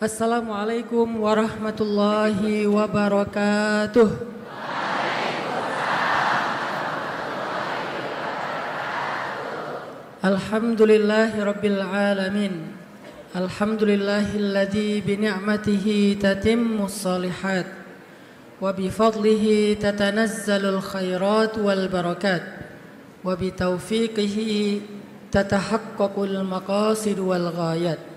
Assalamualaikum warahmatullahi wabarakatuh. Alhamdulillahi rabbil alamin. Alhamdulillahilladzi bi ni'matihi tatimmus shalihat wa bi fadlihi tatanazzalul khairat wal barakat wa bi taufiqihi tatahaqqaqul maqasid wal ghayat.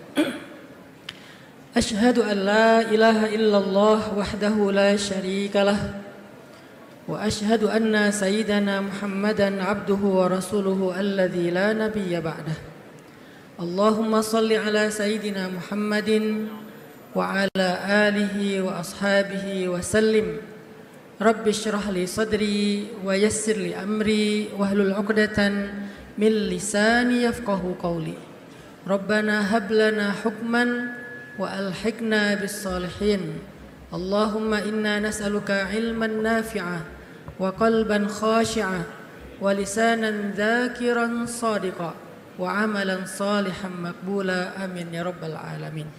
Ashhadu an la ilaha illallah wahdahu la syarika lah wa ashhadu anna sayyidana Muhammadan abduhu wa rasuluhu alladzi la nabiyya ba'dah. Allahumma salli ala sayyidina Muhammadin wa ala alihi wa ashabihi wa sallim. Rabbi shrah li sadri wa yassir li amri wahlul 'uqdatan min lisani yafqahu qawli. Rabbana hab lana hukman wa alhiqna bis salihin. Allahumma inna nas'aluka ilman nafi'a wa qalban khashi'a wa lisanan dzakiran shadiqa wa amalan salihan maqbula amin ya rabbal alamin.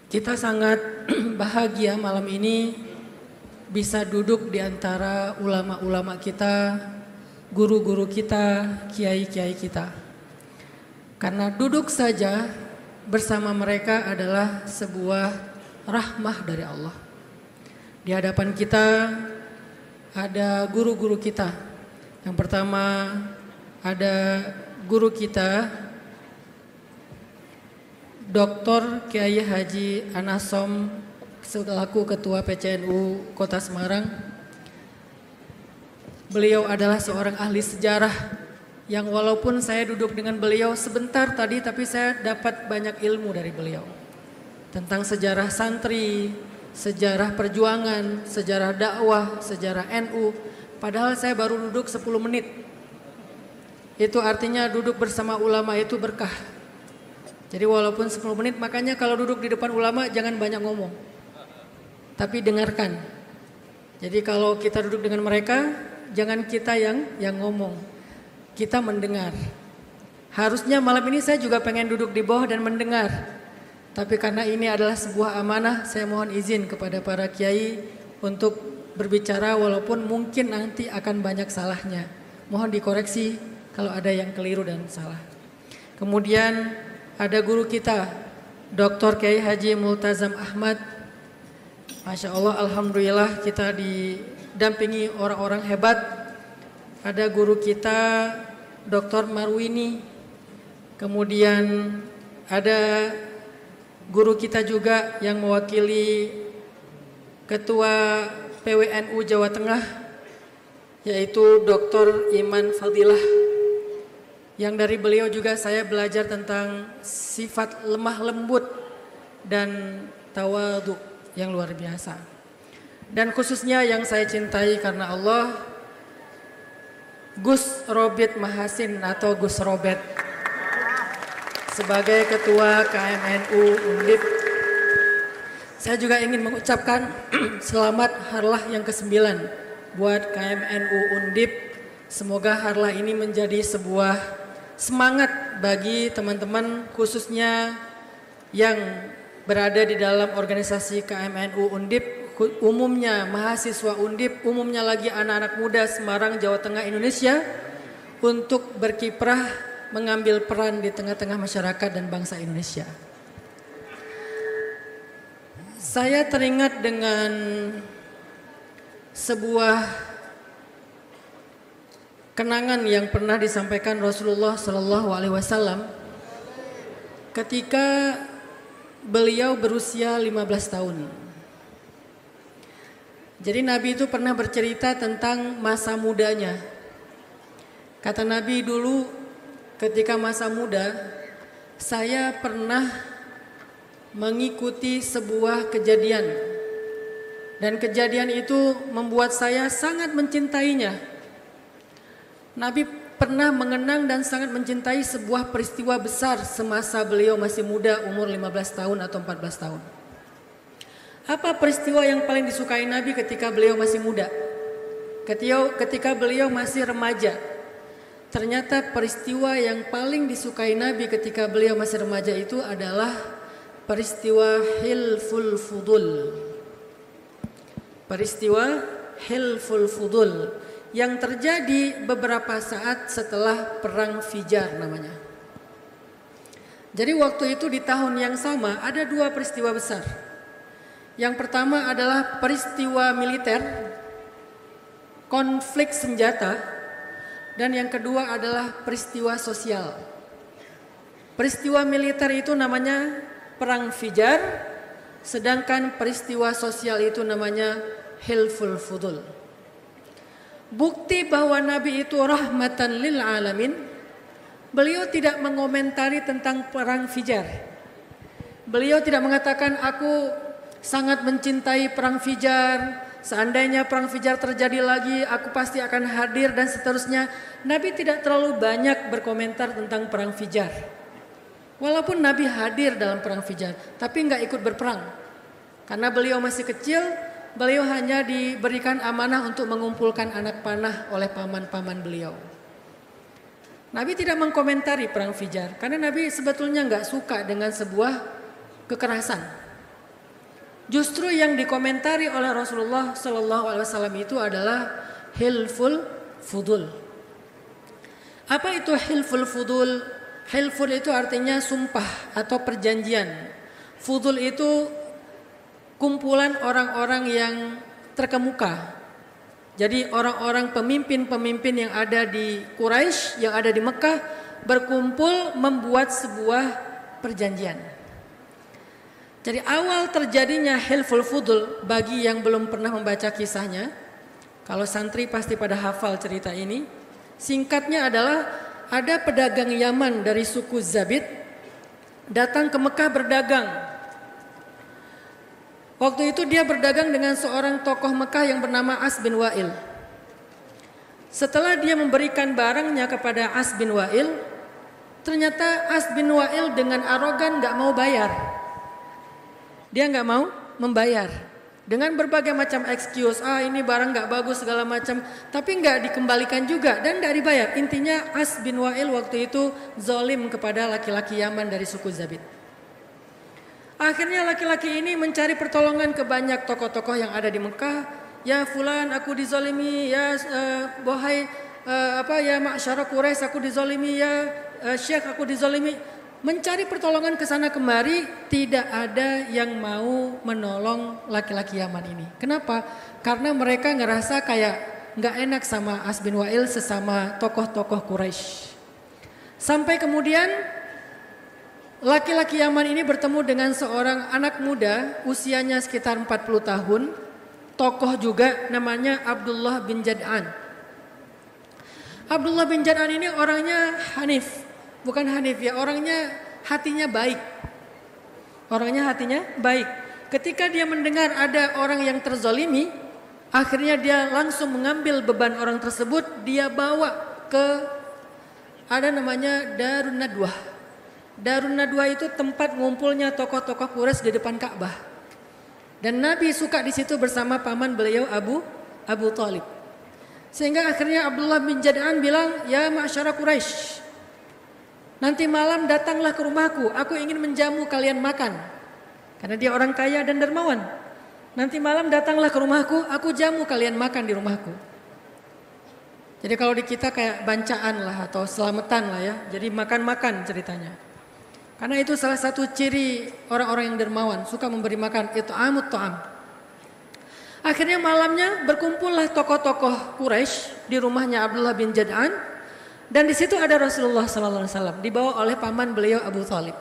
Kita sangat bahagia malam ini bisa duduk di antara ulama-ulama kita, guru-guru kita, kiai-kiai kita. Karena duduk saja bersama mereka adalah sebuah rahmah dari Allah. Di hadapan kita ada guru-guru kita. Yang pertama ada guru kita Dr. Kiai Haji Anasom selaku Ketua PCNU Kota Semarang. Beliau adalah seorang ahli sejarah yang walaupun saya duduk dengan beliau sebentar tadi, tapi saya dapat banyak ilmu dari beliau. Tentang sejarah santri, sejarah perjuangan, sejarah dakwah, sejarah NU. Padahal saya baru duduk 10 menit. Itu artinya duduk bersama ulama itu berkah. Jadi walaupun 10 menit, makanya kalau duduk di depan ulama jangan banyak ngomong. Tapi dengarkan. Jadi kalau kita duduk dengan mereka, jangan kita yang ngomong. Kita mendengar. Harusnya malam ini saya juga pengen duduk di bawah dan mendengar. Tapi karena ini adalah sebuah amanah, saya mohon izin kepada para kiai untuk berbicara walaupun mungkin nanti akan banyak salahnya. Mohon dikoreksi kalau ada yang keliru dan salah. Kemudian ada guru kita, Dr. Kiai Haji Multazam Ahmad. Masya Allah, alhamdulillah kita didampingi orang-orang hebat. Ada guru kita Dr. Marwini, kemudian ada guru kita juga yang mewakili Ketua PWNU Jawa Tengah, yaitu Dr. Iman Fadilah, yang dari beliau juga saya belajar tentang sifat lemah lembut dan tawadhu yang luar biasa. Dan khususnya yang saya cintai karena Allah, Gus Robert Mahasin atau Gus Robert sebagai Ketua KMNU Undip. Saya juga ingin mengucapkan selamat harlah yang ke-9 buat KMNU Undip. Semoga harlah ini menjadi sebuah semangat bagi teman-teman khususnya yang berada di dalam organisasi KMNU Undip, umumnya mahasiswa Undip, umumnya lagi anak-anak muda Semarang, Jawa Tengah, Indonesia, untuk berkiprah mengambil peran di tengah-tengah masyarakat dan bangsa Indonesia. Saya teringat dengan sebuah kenangan yang pernah disampaikan Rasulullah SAW ketika beliau berusia 15 tahun. Jadi Nabi itu pernah bercerita tentang masa mudanya. Kata Nabi dulu ketika masa muda, saya pernah mengikuti sebuah kejadian. Dan kejadian itu membuat saya sangat mencintainya. Nabi pernah mengenang dan sangat mencintai sebuah peristiwa besar semasa beliau masih muda, umur 15 tahun atau 14 tahun. Apa peristiwa yang paling disukai Nabi ketika beliau masih muda? Ketika beliau masih remaja. Ternyata peristiwa yang paling disukai Nabi ketika beliau masih remaja itu adalah peristiwa Hilful Fudul. Peristiwa Hilful Fudul yang terjadi beberapa saat setelah perang Fijar namanya. Jadi waktu itu di tahun yang sama ada dua peristiwa besar. Yang pertama adalah peristiwa militer, konflik senjata, dan yang kedua adalah peristiwa sosial. Peristiwa militer itu namanya Perang Fijar, sedangkan peristiwa sosial itu namanya Hilful Fudul. Bukti bahwa Nabi itu rahmatan lil alamin, beliau tidak mengomentari tentang Perang Fijar. Beliau tidak mengatakan aku sangat mencintai Perang Fijar, seandainya Perang Fijar terjadi lagi aku pasti akan hadir dan seterusnya. Nabi tidak terlalu banyak berkomentar tentang Perang Fijar. Walaupun Nabi hadir dalam Perang Fijar, tapi nggak ikut berperang. Karena beliau masih kecil, beliau hanya diberikan amanah untuk mengumpulkan anak panah oleh paman-paman beliau. Nabi tidak mengkomentari Perang Fijar, karena Nabi sebetulnya nggak suka dengan sebuah kekerasan. Justru yang dikomentari oleh Rasulullah SAW itu adalah Hilful Fudul. Apa itu Hilful Fudul? Hilful itu artinya sumpah atau perjanjian. Fudul itu kumpulan orang-orang yang terkemuka. Jadi orang-orang pemimpin-pemimpin yang ada di Quraisy, yang ada di Mekah berkumpul membuat sebuah perjanjian. Jadi awal terjadinya Hilful Fudul, bagi yang belum pernah membaca kisahnya, kalau santri pasti pada hafal cerita ini. Singkatnya adalah ada pedagang Yaman dari suku Zabid datang ke Mekah berdagang. Waktu itu dia berdagang dengan seorang tokoh Mekah yang bernama As bin Wa'il. Setelah dia memberikan barangnya kepada As bin Wa'il, ternyata As bin Wa'il dengan arogan gak mau bayar. Dia gak mau membayar. Dengan berbagai macam excuse, ini barang gak bagus segala macam, tapi gak dikembalikan juga dan gak dibayar. Intinya As bin Wa'il waktu itu zalim kepada laki-laki Yaman dari suku Zabid. Akhirnya laki-laki ini mencari pertolongan ke banyak tokoh-tokoh yang ada di Mekah. Ya fulan aku dizalimi, ya wahai ya ma'syara Quraisy aku dizalimi, ya syekh aku dizalimi. Mencari pertolongan ke sana kemari, tidak ada yang mau menolong laki-laki Yaman ini. Kenapa? Karena mereka ngerasa kayak nggak enak sama As bin Wa'il sesama tokoh-tokoh Quraisy. Sampai kemudian laki-laki Yaman ini bertemu dengan seorang anak muda usianya sekitar 40 tahun, tokoh juga, namanya Abdullah bin Jad'an. Abdullah bin Jad'an ini orangnya Hanif. Bukan Hanif ya, orangnya hatinya baik. Orangnya hatinya baik. Ketika dia mendengar ada orang yang terzolimi, akhirnya dia langsung mengambil beban orang tersebut, dia bawa ke ada namanya Darun Nadwah. Darun Nadwah itu tempat ngumpulnya tokoh-tokoh Quraisy di depan Ka'bah. Dan Nabi suka di situ bersama paman beliau Abu Thalib. Sehingga akhirnya Abdullah bin Jad'an bilang, ya ma'syara Quraisy, nanti malam datanglah ke rumahku, aku ingin menjamu kalian makan. Karena dia orang kaya dan dermawan. Nanti malam datanglah ke rumahku, aku jamu kalian makan di rumahku. Jadi kalau di kita kayak bancaan lah atau selamatan lah ya. Jadi makan-makan ceritanya. Karena itu salah satu ciri orang-orang yang dermawan, suka memberi makan, itu amut ta'am. Akhirnya malamnya berkumpullah tokoh-tokoh Quraisy di rumahnya Abdullah bin Jad'an. Dan di situ ada Rasulullah SAW dibawa oleh paman beliau Abu Thalib.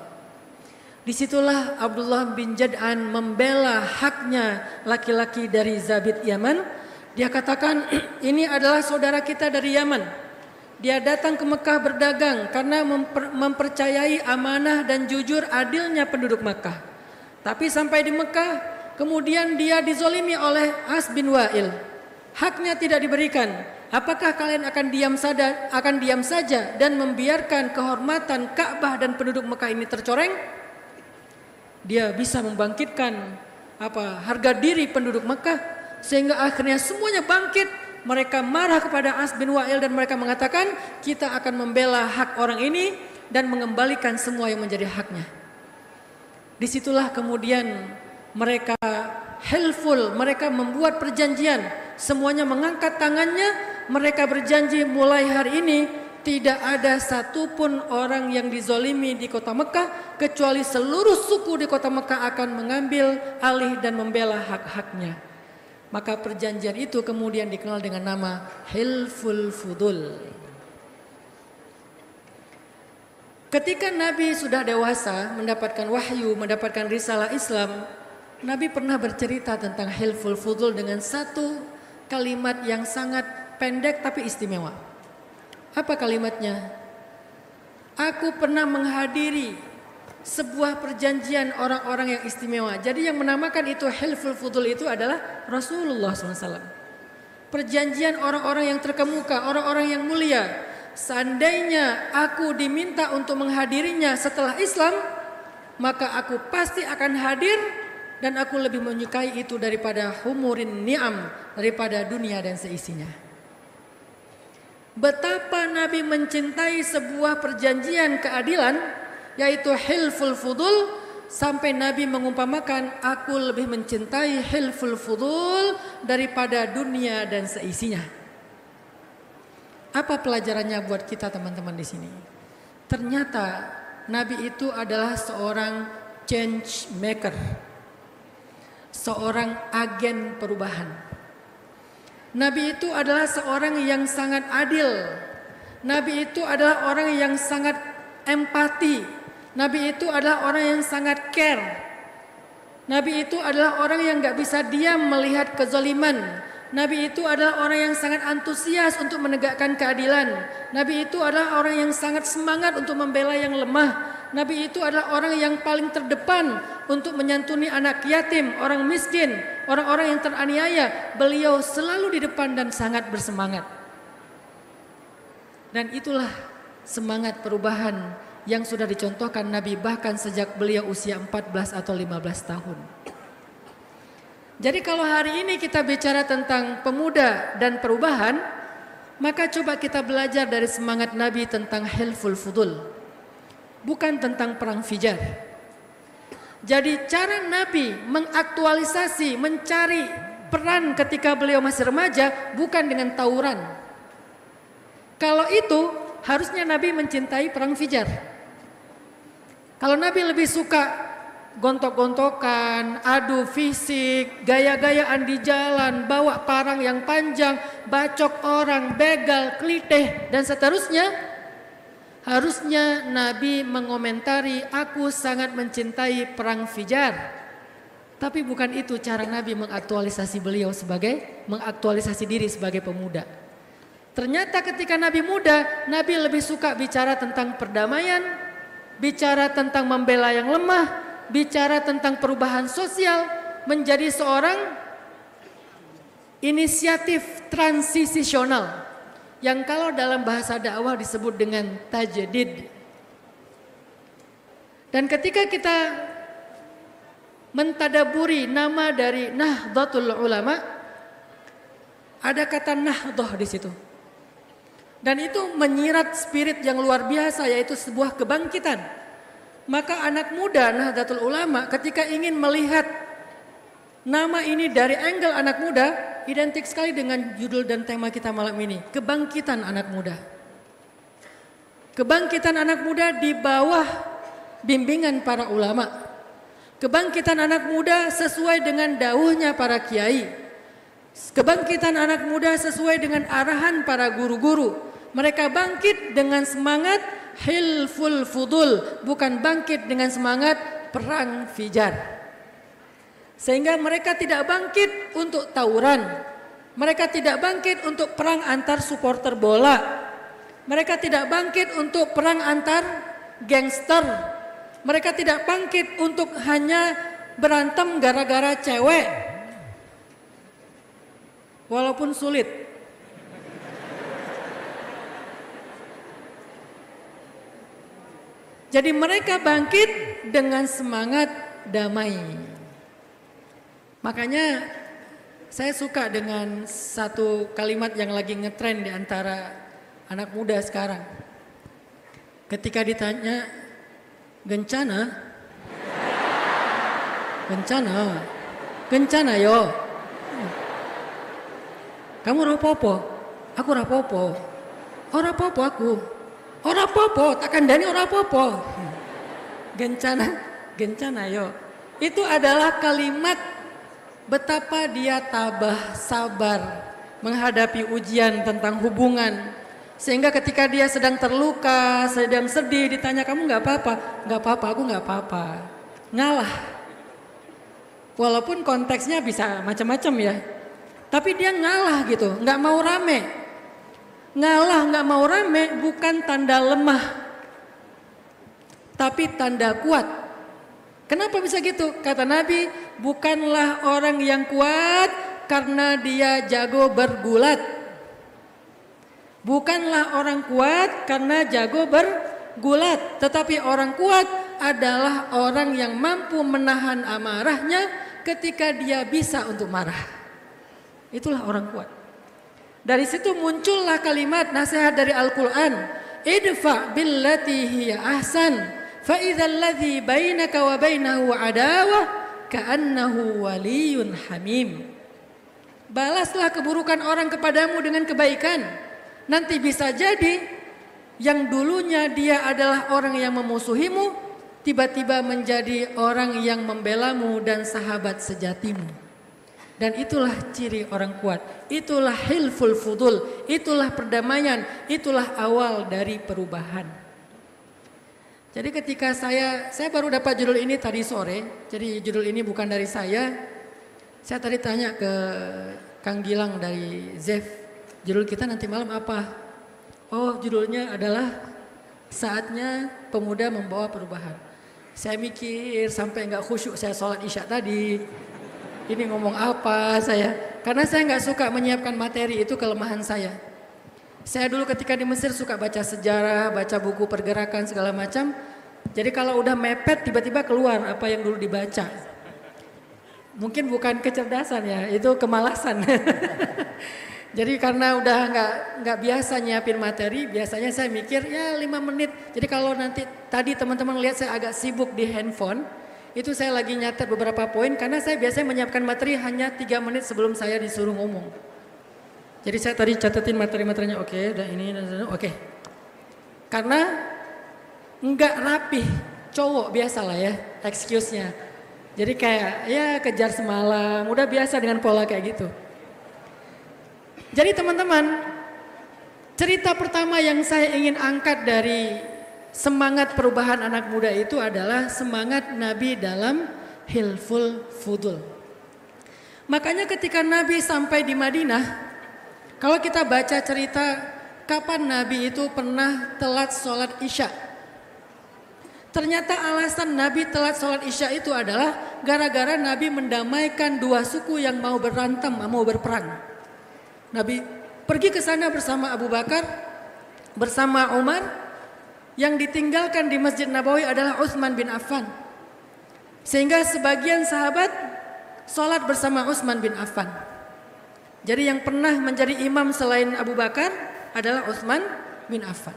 Disitulah Abdullah bin Jad'an membela haknya laki-laki dari Zabid Yaman. Dia katakan ini adalah saudara kita dari Yaman. Dia datang ke Mekah berdagang karena mempercayai amanah dan jujur adilnya penduduk Mekah. Tapi sampai di Mekah kemudian dia dizolimi oleh As bin Wa'il. Haknya tidak diberikan. Apakah kalian akan diam saja dan membiarkan kehormatan Ka'bah dan penduduk Mekah ini tercoreng? Dia bisa membangkitkan harga diri penduduk Mekah sehingga akhirnya semuanya bangkit. Mereka marah kepada As bin Wa'il dan mereka mengatakan kita akan membela hak orang ini dan mengembalikan semua yang menjadi haknya. Disitulah kemudian mereka helpful, mereka membuat perjanjian, semuanya mengangkat tangannya, mereka berjanji mulai hari ini tidak ada satupun orang yang dizolimi di kota Mekah kecuali seluruh suku di kota Mekah akan mengambil alih dan membela hak-haknya. Maka perjanjian itu kemudian dikenal dengan nama Hilful Fudul. Ketika Nabi sudah dewasa, mendapatkan wahyu, mendapatkan risalah Islam, Nabi pernah bercerita tentang Hilful Fudul dengan satu kalimat yang sangat pendek tapi istimewa. Apa kalimatnya? Aku pernah menghadiri sebuah perjanjian orang-orang yang istimewa. Jadi yang menamakan itu Hilful Fudul itu adalah Rasulullah SAW. Perjanjian orang-orang yang terkemuka, orang-orang yang mulia. Seandainya aku diminta untuk menghadirinya setelah Islam, maka aku pasti akan hadir dan aku lebih menyukai itu daripada humurin ni'am, daripada dunia dan seisinya. Betapa Nabi mencintai sebuah perjanjian keadilan, yaitu Hilful Fudul, sampai Nabi mengumpamakan aku lebih mencintai Hilful Fudul daripada dunia dan seisinya. Apa pelajarannya buat kita teman-teman di sini? Ternyata Nabi itu adalah seorang change maker, seorang agen perubahan. Nabi itu adalah seorang yang sangat adil. Nabi itu adalah orang yang sangat empati. Nabi itu adalah orang yang sangat care. Nabi itu adalah orang yang gak bisa diam melihat kezaliman. Nabi itu adalah orang yang sangat antusias untuk menegakkan keadilan. Nabi itu adalah orang yang sangat semangat untuk membela yang lemah. Nabi itu adalah orang yang paling terdepan untuk menyantuni anak yatim, orang miskin, orang-orang yang teraniaya. Beliau selalu di depan dan sangat bersemangat. Dan itulah semangat perubahan yang sudah dicontohkan Nabi bahkan sejak beliau usia 14 atau 15 tahun. Jadi kalau hari ini kita bicara tentang pemuda dan perubahan, maka coba kita belajar dari semangat Nabi tentang Hilful Fudul. Bukan tentang perang Fijar. Jadi cara Nabi mengaktualisasi, mencari peran ketika beliau masih remaja bukan dengan tawuran. Kalau itu harusnya Nabi mencintai perang Fijar. Kalau Nabi lebih suka gontok-gontokan, adu fisik, gaya-gayaan di jalan, bawa parang yang panjang, bacok orang, begal, klitih, dan seterusnya, harusnya Nabi mengomentari, aku sangat mencintai perang Fijar. Tapi bukan itu cara Nabi mengaktualisasi beliau mengaktualisasi diri sebagai pemuda. Ternyata ketika Nabi muda, Nabi lebih suka bicara tentang perdamaian, bicara tentang membela yang lemah, bicara tentang perubahan sosial, menjadi seorang inisiatif transisional yang kalau dalam bahasa dakwah disebut dengan tajdid. Dan ketika kita mentadaburi nama dari Nahdlatul Ulama, ada kata nahdoh di situ. Dan itu menyirat spirit yang luar biasa, yaitu sebuah kebangkitan. Maka anak muda Nahdlatul Ulama ketika ingin melihat nama ini dari angle anak muda, identik sekali dengan judul dan tema kita malam ini, kebangkitan anak muda. Kebangkitan anak muda di bawah bimbingan para ulama. Kebangkitan anak muda sesuai dengan dauhnya para kiai. Kebangkitan anak muda sesuai dengan arahan para guru-guru. Mereka bangkit dengan semangat Hilful Fudul, bukan bangkit dengan semangat perang Fijar. Sehingga mereka tidak bangkit untuk tawuran. Mereka tidak bangkit untuk perang antar supporter bola. Mereka tidak bangkit untuk perang antar gangster. Mereka tidak bangkit untuk hanya berantem gara-gara cewek. Walaupun sulit. Jadi mereka bangkit dengan semangat damai. Makanya saya suka dengan satu kalimat yang lagi ngetren di antara anak muda sekarang. Ketika ditanya, Gencana? Kencana. Kencana yo. Kamu rapopo? Aku rapopo. Ora popo aku. Ora popo, tak kandani ora popo. Gencana yo. Itu adalah kalimat betapa dia tabah, sabar menghadapi ujian tentang hubungan. Sehingga ketika dia sedang terluka, sedang sedih, ditanya kamu nggak apa-apa? Nggak apa-apa, aku nggak apa-apa. Ngalah. Walaupun konteksnya bisa macam-macam ya. Tapi dia ngalah gitu, nggak mau rame. Ngalah nggak mau rame bukan tanda lemah, tapi tanda kuat. Kenapa bisa gitu? Kata Nabi, bukanlah orang yang kuat karena dia jago bergulat. Bukanlah orang kuat karena jago bergulat. Tetapi orang kuat adalah orang yang mampu menahan amarahnya ketika dia bisa untuk marah. Itulah orang kuat. Dari situ muncullah kalimat nasihat dari Al-Quran. Idfa billati hiya ahsan. Fa idzal ladzi bainaka wa bainahu adawah ka'annahu waliyun hamim. Balaslah keburukan orang kepadamu dengan kebaikan. Nanti bisa jadi yang dulunya dia adalah orang yang memusuhimu, tiba-tiba menjadi orang yang membelamu dan sahabat sejatimu. Dan itulah ciri orang kuat, itulah hilful fudul, itulah perdamaian, itulah awal dari perubahan. Jadi ketika saya baru dapat judul ini tadi sore, jadi judul ini bukan dari saya tadi tanya ke Kang Gilang dari ZEF, judul kita nanti malam apa? Oh judulnya adalah Saatnya Pemuda Membawa Perubahan. Saya mikir sampai nggak khusyuk saya sholat isya tadi. Ini ngomong apa saya? Karena saya nggak suka menyiapkan materi, itu kelemahan saya. Saya dulu ketika di Mesir suka baca sejarah, baca buku pergerakan segala macam. Jadi kalau udah mepet tiba-tiba keluar apa yang dulu dibaca. Mungkin bukan kecerdasan ya, itu kemalasan. Jadi karena udah nggak biasa nyiapin materi, biasanya saya mikir ya 5 menit. Jadi kalau nanti tadi teman-teman lihat saya agak sibuk di handphone, itu saya lagi nyatet beberapa poin karena saya biasanya menyiapkan materi hanya 3 menit sebelum saya disuruh ngomong. Jadi saya tadi catetin materi-materinya, oke, udah ini, oke. Karena nggak rapih, cowok biasa lah ya, excuse-nya. Jadi kayak ya kejar semalam, udah biasa dengan pola kayak gitu. Jadi teman-teman, cerita pertama yang saya ingin angkat dari semangat perubahan anak muda itu adalah semangat Nabi dalam hilful fudul. Makanya ketika Nabi sampai di Madinah, kalau kita baca cerita kapan Nabi itu pernah telat sholat isya. Ternyata alasan Nabi telat sholat isya itu adalah gara-gara Nabi mendamaikan 2 suku yang mau berantem, mau berperang. Nabi pergi ke sana bersama Abu Bakar, bersama Umar. Yang ditinggalkan di Masjid Nabawi adalah Utsman bin Affan. Sehingga sebagian sahabat sholat bersama Utsman bin Affan. Jadi yang pernah menjadi imam selain Abu Bakar adalah Utsman bin Affan.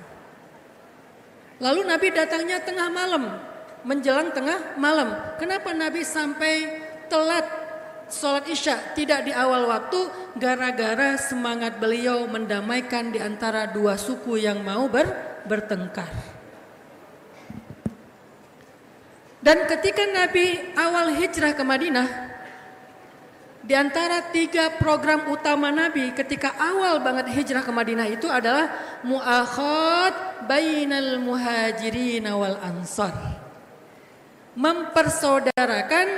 Lalu Nabi datangnya tengah malam, menjelang tengah malam. Kenapa Nabi sampai telat sholat isya, tidak di awal waktu? Gara-gara semangat beliau mendamaikan di antara 2 suku yang mau bertengkar. Dan ketika Nabi awal hijrah ke Madinah, di antara 3 program utama Nabi ketika awal banget hijrah ke Madinah itu adalah mu'akhat bainal muhajirin wal ansar. Mempersaudarakan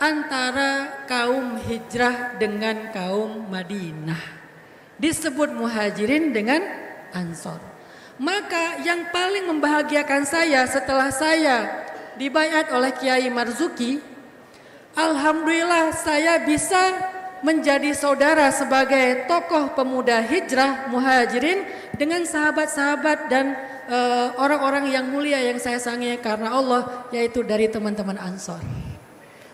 antara kaum hijrah dengan kaum Madinah. Disebut muhajirin dengan ansar. Maka yang paling membahagiakan saya setelah saya dibaiat oleh Kiai Marzuki, alhamdulillah saya bisa menjadi saudara sebagai tokoh pemuda hijrah muhajirin dengan sahabat-sahabat dan orang-orang yang mulia yang saya sangi karena Allah, yaitu dari teman-teman Ansor.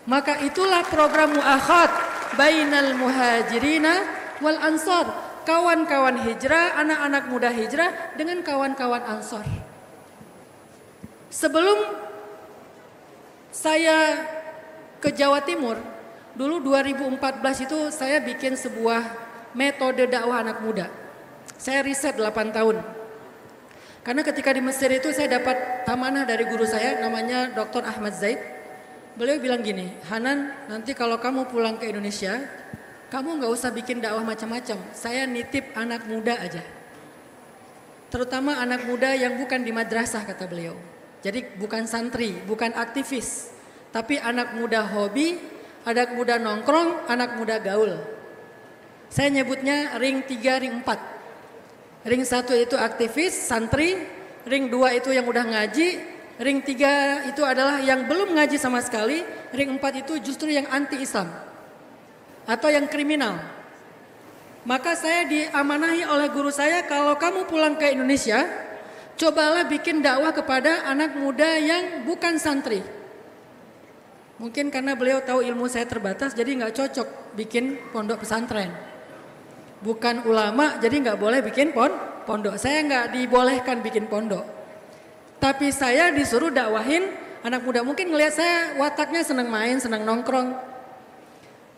Maka itulah program mu'akhat bainal muhajirina wal ansor. Kawan-kawan hijrah, anak-anak muda hijrah dengan kawan-kawan Ansor. Sebelum saya ke Jawa Timur. Dulu 2014 itu saya bikin sebuah metode dakwah anak muda. Saya riset 8 tahun. Karena ketika di Mesir itu saya dapat amanah dari guru saya namanya Dr. Ahmad Zaid. Beliau bilang gini, Hanan, nanti kalau kamu pulang ke Indonesia, kamu nggak usah bikin dakwah macam-macam. Saya nitip anak muda aja. Terutama anak muda yang bukan di madrasah, kata beliau. Jadi bukan santri, bukan aktivis. Tapi anak muda hobi, anak muda nongkrong, anak muda gaul. Saya nyebutnya ring 3, ring 4. Ring 1 itu aktivis, santri. Ring 2 itu yang udah ngaji. Ring 3 itu adalah yang belum ngaji sama sekali. Ring 4 itu justru yang anti-Islam. Atau yang kriminal. Maka saya diamanahi oleh guru saya, kalau kamu pulang ke Indonesia, cobalah bikin dakwah kepada anak muda yang bukan santri. Mungkin karena beliau tahu ilmu saya terbatas, jadi nggak cocok bikin pondok pesantren. Bukan ulama, jadi nggak boleh bikin pondok. Saya nggak dibolehkan bikin pondok. Tapi saya disuruh dakwahin anak muda. Mungkin ngelihat saya wataknya senang main, senang nongkrong.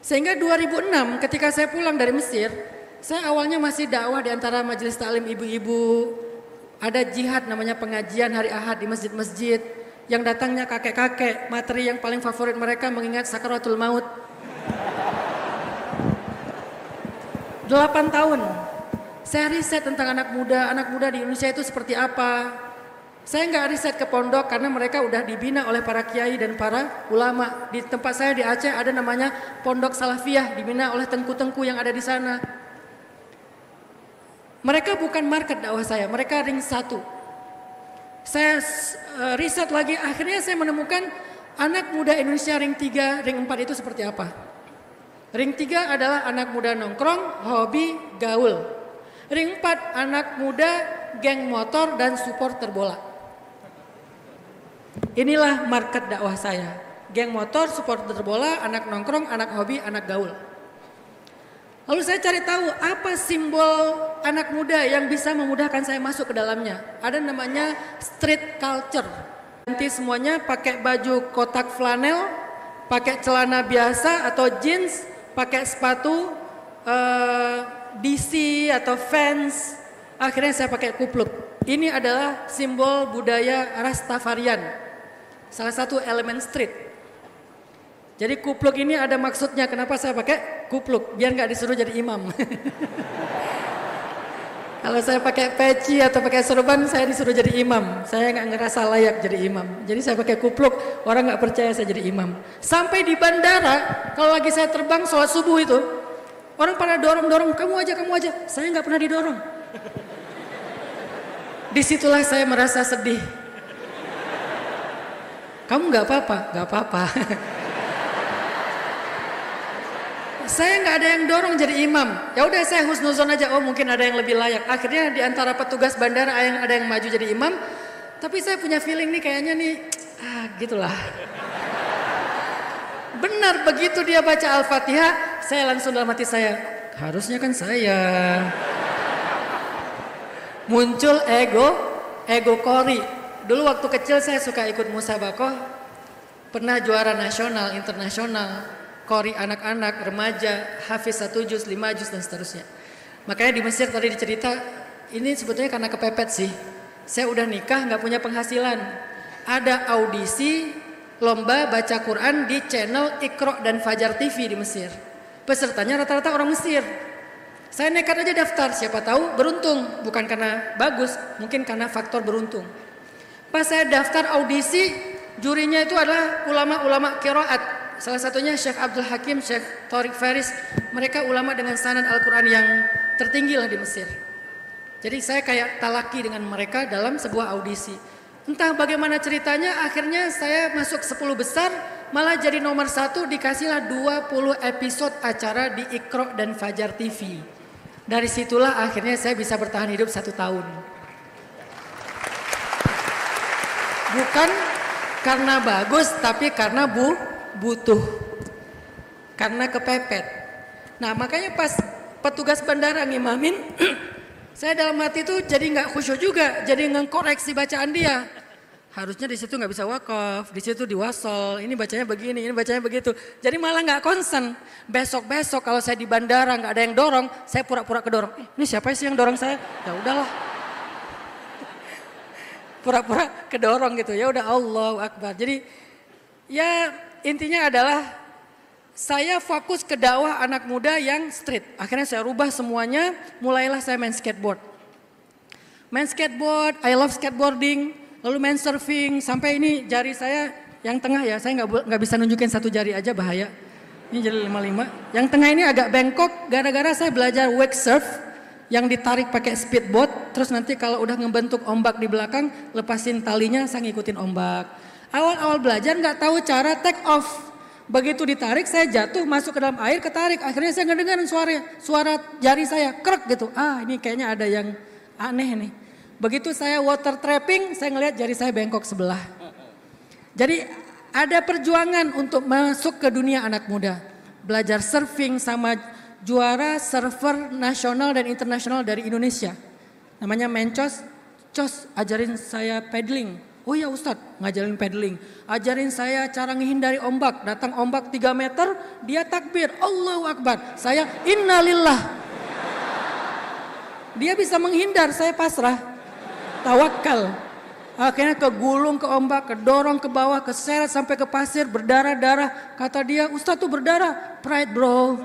Sehingga 2006 ketika saya pulang dari Mesir, saya awalnya masih dakwah di antara majelis taklim ibu-ibu. Ada jihad namanya pengajian hari Ahad di masjid-masjid. Yang datangnya kakek-kakek, materi yang paling favorit mereka mengingat sakaratul maut. 8 tahun saya riset tentang anak muda di Indonesia itu seperti apa. Saya nggak riset ke pondok karena mereka udah dibina oleh para kiai dan para ulama. Di tempat saya di Aceh ada namanya Pondok Salafiyah, dibina oleh tengku-tengku yang ada di sana. Mereka bukan market dakwah saya, mereka ring 1. Saya riset lagi, akhirnya saya menemukan anak muda Indonesia ring 3, ring 4 itu seperti apa. Ring 3 adalah anak muda nongkrong, hobi, gaul. Ring 4 anak muda, geng motor dan supporter bola. Inilah market dakwah saya. Geng motor, supporter bola, anak nongkrong, anak hobi, anak gaul. Lalu saya cari tahu apa simbol anak muda yang bisa memudahkan saya masuk ke dalamnya. Ada namanya street culture. Nanti semuanya pakai baju kotak flanel, pakai celana biasa atau jeans, pakai sepatu DC atau Vans. Akhirnya saya pakai kupluk. Ini adalah simbol budaya Rastafarian. Salah satu elemen street. Jadi kupluk ini ada maksudnya, kenapa saya pakai kupluk, biar nggak disuruh jadi imam. Kalau saya pakai peci atau pakai sorban, saya disuruh jadi imam. Saya nggak ngerasa layak jadi imam. Jadi saya pakai kupluk, orang nggak percaya saya jadi imam. Sampai di bandara, kalau lagi saya terbang sholat subuh itu, orang pada dorong-dorong, kamu aja. Saya nggak pernah didorong. Disitulah saya merasa sedih. Kamu nggak apa-apa, nggak apa-apa. Saya nggak ada yang dorong jadi imam. Ya udah saya husnuzon aja. Oh mungkin ada yang lebih layak. Akhirnya di antara petugas bandara ada yang maju jadi imam. Tapi saya punya feeling nih kayaknya nih, gitulah. Benar begitu dia baca Al-Fatihah, saya langsung dalam hati saya, harusnya kan saya. Muncul ego kori. Dulu waktu kecil saya suka ikut musabakoh, pernah juara nasional, internasional, kori anak-anak, remaja, hafiz 1 juz, 5 juz dan seterusnya. Makanya di Mesir tadi dicerita, ini sebetulnya karena kepepet sih. Saya udah nikah nggak punya penghasilan. Ada audisi lomba baca Quran di channel Iqra dan Fajar TV di Mesir. Pesertanya rata-rata orang Mesir. Saya nekat aja daftar, siapa tahu beruntung. Bukan karena bagus, mungkin karena faktor beruntung. Pas saya daftar audisi, jurinya itu adalah ulama-ulama qiraat. Salah satunya Syekh Abdul Hakim, Syekh Tariq Faris. Mereka ulama dengan sanad Al-Quran yang tertinggi lah di Mesir. Jadi saya kayak talaki dengan mereka dalam sebuah audisi. Entah bagaimana ceritanya, akhirnya saya masuk 10 besar, malah jadi nomor 1, dikasihlah 20 episode acara di Iqra dan Fajar TV. Dari situlah akhirnya saya bisa bertahan hidup 1 tahun. Bukan karena bagus, tapi karena butuh. Karena kepepet. Nah makanya pas petugas bandara ngimamin, saya dalam hati itu jadi nggak khusyuk juga, jadi ngengkoreksi bacaan dia. Harusnya di situ nggak bisa wakaf, di situ diwasol, ini bacanya begini, ini bacanya begitu. Jadi malah nggak konsen. Besok-besok kalau saya di bandara nggak ada yang dorong, saya pura-pura kedorong. Ini siapa sih yang dorong saya? Ya udahlah. Pura-pura kedorong gitu, ya udah Allahu Akbar. Jadi ya intinya adalah saya fokus ke dakwah anak muda yang street. Akhirnya saya rubah semuanya, mulailah saya main skateboard. Main skateboard, I love skateboarding, lalu main surfing, sampai ini jari saya yang tengah ya, saya nggak bisa nunjukin satu jari aja bahaya. Ini jadi 55. Yang tengah ini agak bengkok gara-gara saya belajar wake surf yang ditarik pakai speedboat, terus nanti kalau udah ngebentuk ombak di belakang, lepasin talinya, saya ngikutin ombak. Awal-awal belajar nggak tahu cara take off. Begitu ditarik saya jatuh masuk ke dalam air, ketarik. Akhirnya saya ngedengerin suara jari saya krek gitu. Ah ini kayaknya ada yang aneh nih. Begitu saya water trapping, saya ngelihat jari saya bengkok sebelah. Jadi ada perjuangan untuk masuk ke dunia anak muda. Belajar surfing sama juara surfer nasional dan internasional dari Indonesia. Namanya Mencos, Cos ajarin saya paddling. Oh ya Ustadz, ngajarin paddling. Ajarin saya cara menghindari ombak. Datang ombak 3 meter, dia takbir. Allahu Akbar. Saya innalillah. Dia bisa menghindar, saya pasrah. Tawakal. Akhirnya kegulung ke ombak, kedorong ke bawah, keseret sampai ke pasir, berdarah-darah. Kata dia, Ustadz tuh berdarah. Pride bro.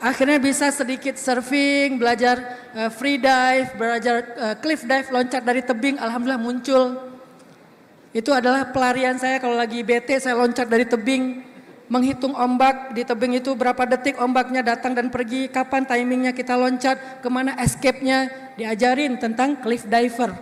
Akhirnya bisa sedikit surfing, belajar free dive, belajar cliff dive, loncat dari tebing, alhamdulillah muncul. Itu adalah pelarian saya kalau lagi bete, saya loncat dari tebing, menghitung ombak di tebing itu berapa detik ombaknya datang dan pergi, kapan timingnya kita loncat, kemana escape-nya, diajarin tentang cliff diver.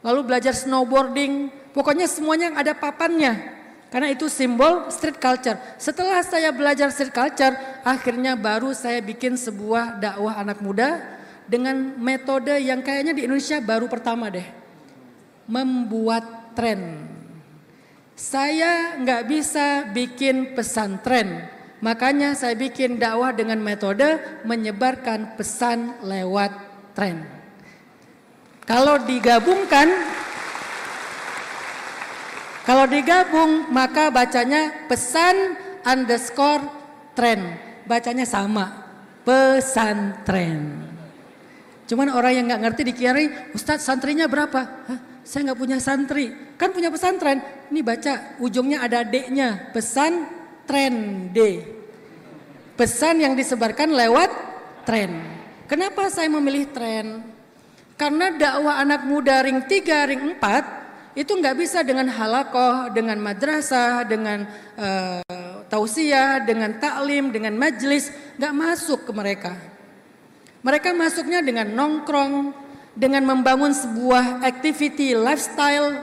Lalu belajar snowboarding, pokoknya semuanya yang ada papannya. Karena itu simbol street culture. Setelah saya belajar street culture, akhirnya baru saya bikin sebuah dakwah anak muda dengan metode yang kayaknya di Indonesia baru pertama deh. Membuat tren. Saya nggak bisa bikin pesantren, makanya saya bikin dakwah dengan metode menyebarkan pesan lewat tren. Kalau digabung maka bacanya pesan underscore tren. Bacanya sama, pesantren. Cuman orang yang gak ngerti dikira, Ustadz santrinya berapa? Hah? Saya gak punya santri, kan punya pesantren. Ini baca ujungnya ada D-nya, pesan tren D. Pesan yang disebarkan lewat tren. Kenapa saya memilih tren? Karena dakwah anak muda ring 3, ring 4 itu nggak bisa dengan halakoh, dengan madrasah, dengan tausiah, dengan taklim, dengan majelis, nggak masuk ke mereka. Mereka masuknya dengan nongkrong, dengan membangun sebuah activity lifestyle.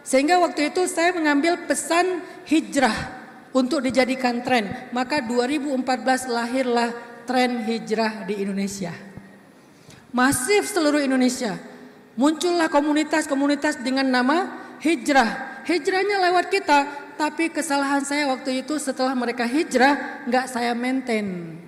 Sehingga waktu itu saya mengambil pesan hijrah untuk dijadikan tren. Maka 2014 lahirlah tren hijrah di Indonesia. Masif seluruh Indonesia. Muncullah komunitas-komunitas dengan nama hijrah. Hijrahnya lewat kita, tapi kesalahan saya waktu itu setelah mereka hijrah nggak saya maintain.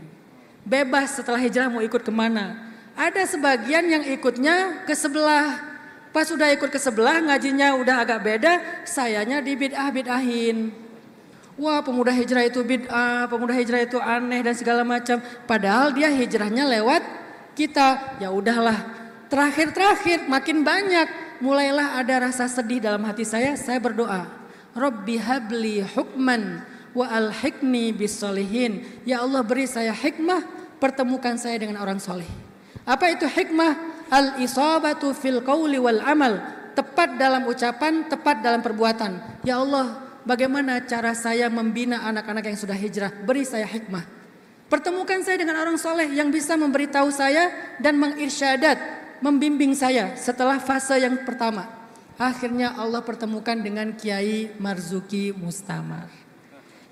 Bebas setelah hijrah mau ikut kemana. Ada sebagian yang ikutnya ke sebelah. Pas sudah ikut ke sebelah ngajinya udah agak beda, sayanya dibid'ah-bid'ahin. Wah pemuda hijrah itu bid'ah, pemuda hijrah itu aneh dan segala macam. Padahal dia hijrahnya lewat kita. Ya udahlah. Terakhir makin banyak, mulailah ada rasa sedih dalam hati saya berdoa. Rabbi habli hukman wa alhiqni bissolihin. Ya Allah beri saya hikmah, pertemukan saya dengan orang soleh. Apa itu hikmah? Al-isabatu fil qawli wal amal. Tepat dalam ucapan, tepat dalam perbuatan. Ya Allah, bagaimana cara saya membina anak-anak yang sudah hijrah? Beri saya hikmah. Pertemukan saya dengan orang soleh yang bisa memberitahu saya dan mengirsyadat, membimbing saya setelah fase yang pertama. Akhirnya Allah pertemukan dengan Kiai Marzuki Mustamar.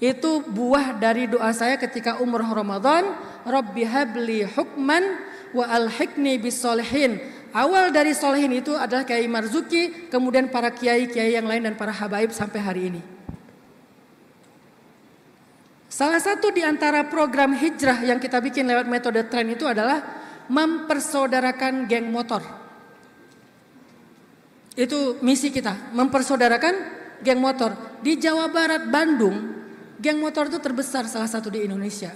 Itu buah dari doa saya ketika umroh Ramadan. Rabbi habli hukman wa alhiqni bissolihin. Awal dari solehin itu adalah Kiai Marzuki, kemudian para kiai-kiai yang lain dan para habaib sampai hari ini. Salah satu di antara program hijrah yang kita bikin lewat metode tren itu adalah mempersaudarakan geng motor. Itu misi kita, mempersaudarakan geng motor. Di Jawa Barat, Bandung, geng motor itu terbesar salah satu di Indonesia.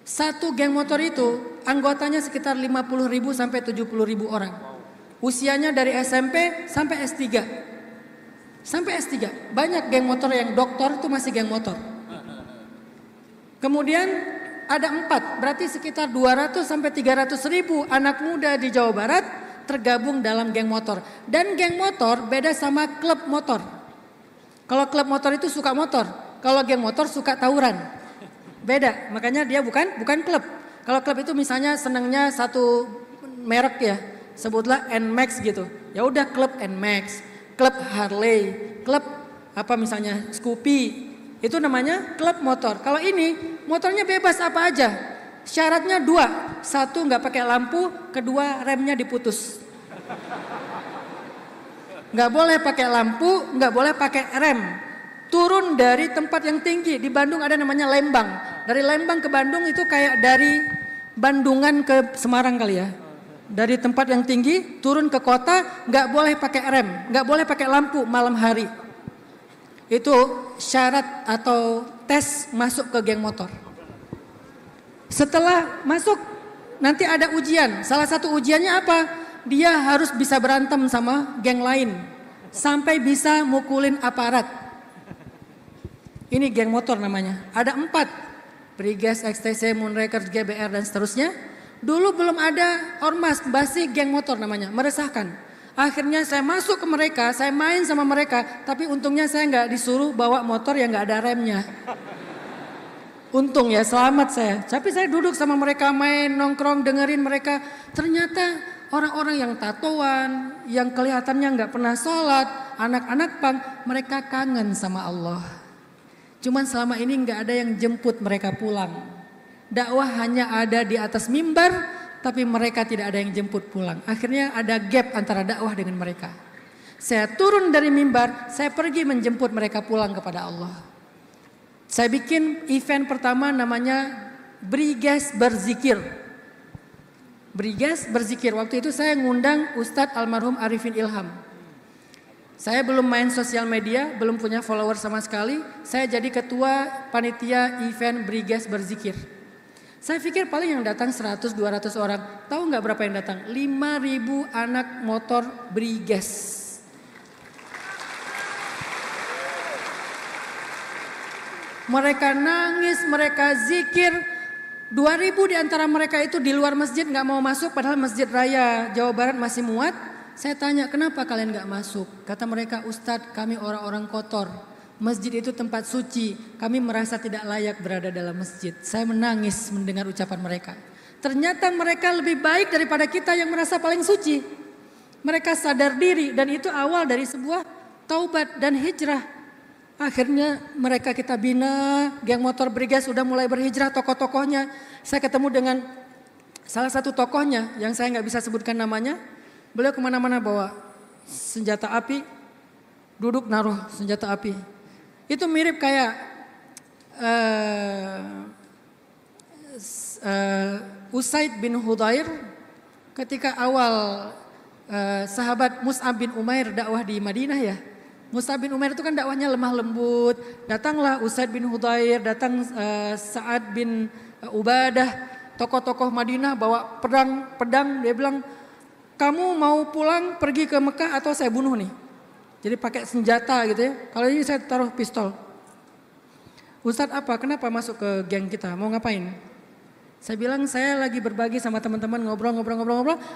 Satu geng motor itu anggotanya sekitar 50.000 sampai 70.000 orang. Usianya dari SMP sampai S3. Sampai S3. Banyak geng motor yang doktor itu masih geng motor. Kemudian ada 4, berarti sekitar 200 sampai 300.000 anak muda di Jawa Barat tergabung dalam geng motor. Dan geng motor beda sama klub motor. Kalau klub motor itu suka motor, kalau geng motor suka tawuran. Beda, makanya dia bukan klub. Kalau klub itu misalnya senangnya satu merek ya, sebutlah NMAX gitu. Ya udah klub NMAX, klub Harley, klub apa misalnya Scoopy. Itu namanya klub motor. Kalau ini motornya bebas apa aja. Syaratnya 2, 1 nggak pakai lampu, kedua remnya diputus. Nggak boleh pakai lampu, nggak boleh pakai rem. Turun dari tempat yang tinggi. Di Bandung ada namanya Lembang. Dari Lembang ke Bandung itu kayak dari Bandungan ke Semarang kali ya. Dari tempat yang tinggi turun ke kota, nggak boleh pakai rem, nggak boleh pakai lampu malam hari. Itu syarat atau tes masuk ke geng motor. Setelah masuk nanti ada ujian. Salah satu ujiannya apa? Dia harus bisa berantem sama geng lain sampai bisa mukulin aparat. Ini geng motor namanya. Ada 4, Briges, XTC, Moonrakers, GBR dan seterusnya. Dulu belum ada ormas, basi geng motor namanya. Meresahkan. Akhirnya saya masuk ke mereka, saya main sama mereka, tapi untungnya saya nggak disuruh bawa motor yang nggak ada remnya. Untung ya, selamat saya. Tapi saya duduk sama mereka, main, nongkrong, dengerin mereka. Ternyata orang-orang yang tatoan, yang kelihatannya nggak pernah sholat, anak-anak pang, mereka kangen sama Allah. Cuman selama ini nggak ada yang jemput mereka pulang. Dakwah hanya ada di atas mimbar, tapi mereka tidak ada yang jemput pulang. Akhirnya ada gap antara dakwah dengan mereka. Saya turun dari mimbar, saya pergi menjemput mereka pulang kepada Allah. Saya bikin event pertama namanya Briges Berzikir. Briges Berzikir, waktu itu saya ngundang Ustadz almarhum Arifin Ilham. Saya belum main sosial media, belum punya follower sama sekali. Saya jadi ketua panitia event Briges Berzikir. Saya pikir paling yang datang 100-200 orang. Tahu nggak berapa yang datang? 5.000 anak motor Briges. Mereka nangis, mereka zikir. 2.000 di antara mereka itu di luar masjid nggak mau masuk, padahal masjid raya Jawa Barat masih muat. Saya tanya, kenapa kalian nggak masuk? Kata mereka, Ustadz, kami orang-orang kotor. Masjid itu tempat suci. Kami merasa tidak layak berada dalam masjid. Saya menangis mendengar ucapan mereka. Ternyata mereka lebih baik daripada kita yang merasa paling suci. Mereka sadar diri dan itu awal dari sebuah taubat dan hijrah. Akhirnya mereka kita bina, geng motor Briges sudah mulai berhijrah, tokoh-tokohnya. Saya ketemu dengan salah satu tokohnya yang saya nggak bisa sebutkan namanya. Beliau kemana-mana bawa senjata api, duduk naruh senjata api. Itu mirip kayak Usaid bin Hudayr ketika awal sahabat Mus'ab bin Umair dakwah di Madinah ya. Mus'ab bin Umair itu kan dakwahnya lemah lembut. Datanglah Usaid bin Hudayr, datang Sa'ad bin Ubadah, tokoh-tokoh Madinah bawa pedang. Dia bilang, kamu mau pulang pergi ke Mekah atau saya bunuh nih. Jadi pakai senjata gitu ya. Kalau ini saya taruh pistol. Ustadz apa? Kenapa masuk ke geng kita? Mau ngapain? Saya bilang saya lagi berbagi sama teman-teman ngobrol.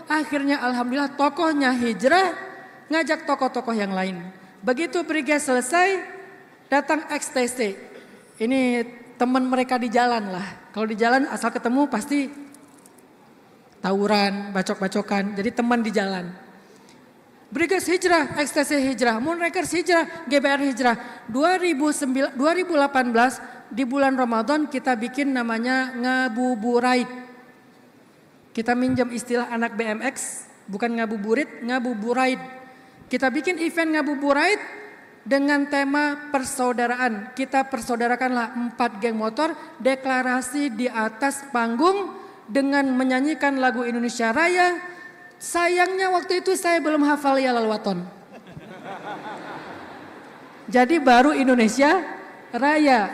Akhirnya alhamdulillah tokohnya hijrah ngajak tokoh-tokoh yang lain. Begitu Briges selesai, datang XTC. Ini teman mereka di jalan lah. Kalau di jalan asal ketemu pasti tawuran, bacok-bacokan. Jadi teman di jalan. Briges hijrah, XTC hijrah, Moonrakers hijrah, GBR hijrah. 2018 di bulan Ramadan kita bikin namanya ngabuburait. Kita minjem istilah anak BMX, bukan ngabuburit, ngabuburait. Kita bikin event ngabuburait dengan tema persaudaraan. Kita persaudarakanlah 4 geng motor, deklarasi di atas panggung dengan menyanyikan lagu Indonesia Raya. Sayangnya waktu itu saya belum hafal ya lalwaton. Jadi baru Indonesia Raya.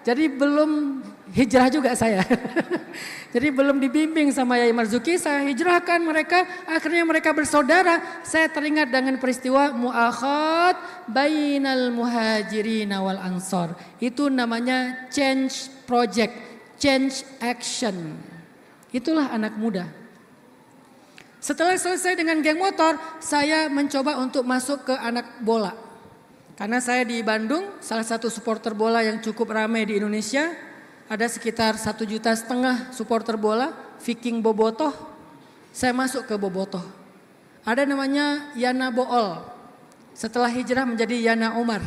Jadi belum hijrah juga saya. Jadi belum dibimbing sama Yai Marzuki, saya hijrahkan mereka, akhirnya mereka bersaudara. Saya teringat dengan peristiwa mu'akhad bainal muhajirin wal ansor. Itu namanya change project, change action. Itulah anak muda. Setelah selesai dengan geng motor, saya mencoba untuk masuk ke anak bola. Karena saya di Bandung, salah satu supporter bola yang cukup ramai di Indonesia. Ada sekitar 1,5 juta supporter bola, Viking Bobotoh. Saya masuk ke Bobotoh. Ada namanya Yana Bool. Setelah hijrah menjadi Yana Umar.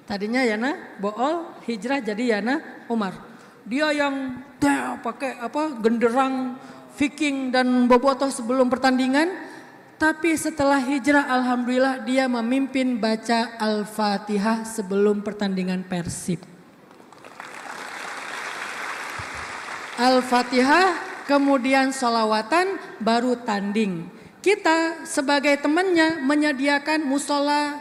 Tadinya Yana Bool, hijrah jadi Yana Umar. Dia yang pakai genderang Viking dan Bobotoh sebelum pertandingan. Tapi setelah hijrah alhamdulillah dia memimpin baca Al-Fatihah sebelum pertandingan Persib. Al-Fatihah kemudian sholawatan baru tanding. Kita sebagai temannya menyediakan musola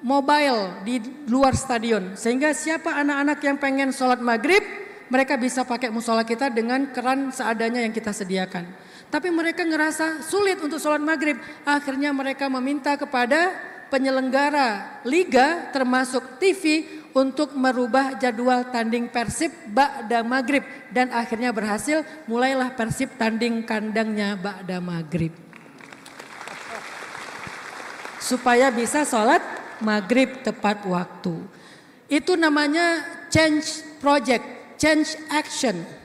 mobile di luar stadion. Sehingga siapa anak-anak yang pengen sholat maghrib mereka bisa pakai musola kita dengan keran seadanya yang kita sediakan. Tapi mereka ngerasa sulit untuk sholat maghrib. Akhirnya mereka meminta kepada penyelenggara liga termasuk TV untuk merubah jadwal tanding Persib ba'da maghrib. Dan akhirnya berhasil, mulailah Persib tanding kandangnya ba'da maghrib. Supaya bisa sholat maghrib tepat waktu. Itu namanya change project, change action.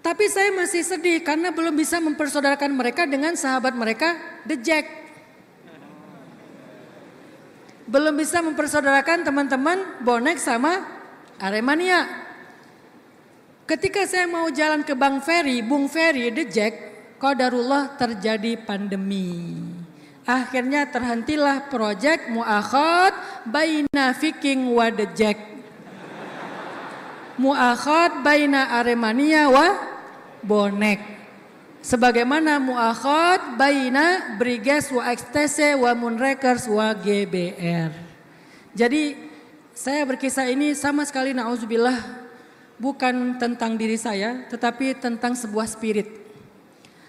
Tapi saya masih sedih karena belum bisa mempersaudarakan mereka dengan sahabat mereka, The Jack. Belum bisa mempersaudarakan teman-teman bonek sama Aremania. Ketika saya mau jalan ke Bung Ferry, The Jack, qadarullah terjadi pandemi. Akhirnya terhentilah proyek mu'akhad baina Viking wa The Jack. Mu'akhad baina Aremania wa bonek. Sebagaimana mu'akhad baina Briges wa XTC wa Moonrakers wa GBR. Jadi saya berkisah ini sama sekali na'udzubillah bukan tentang diri saya tetapi tentang sebuah spirit.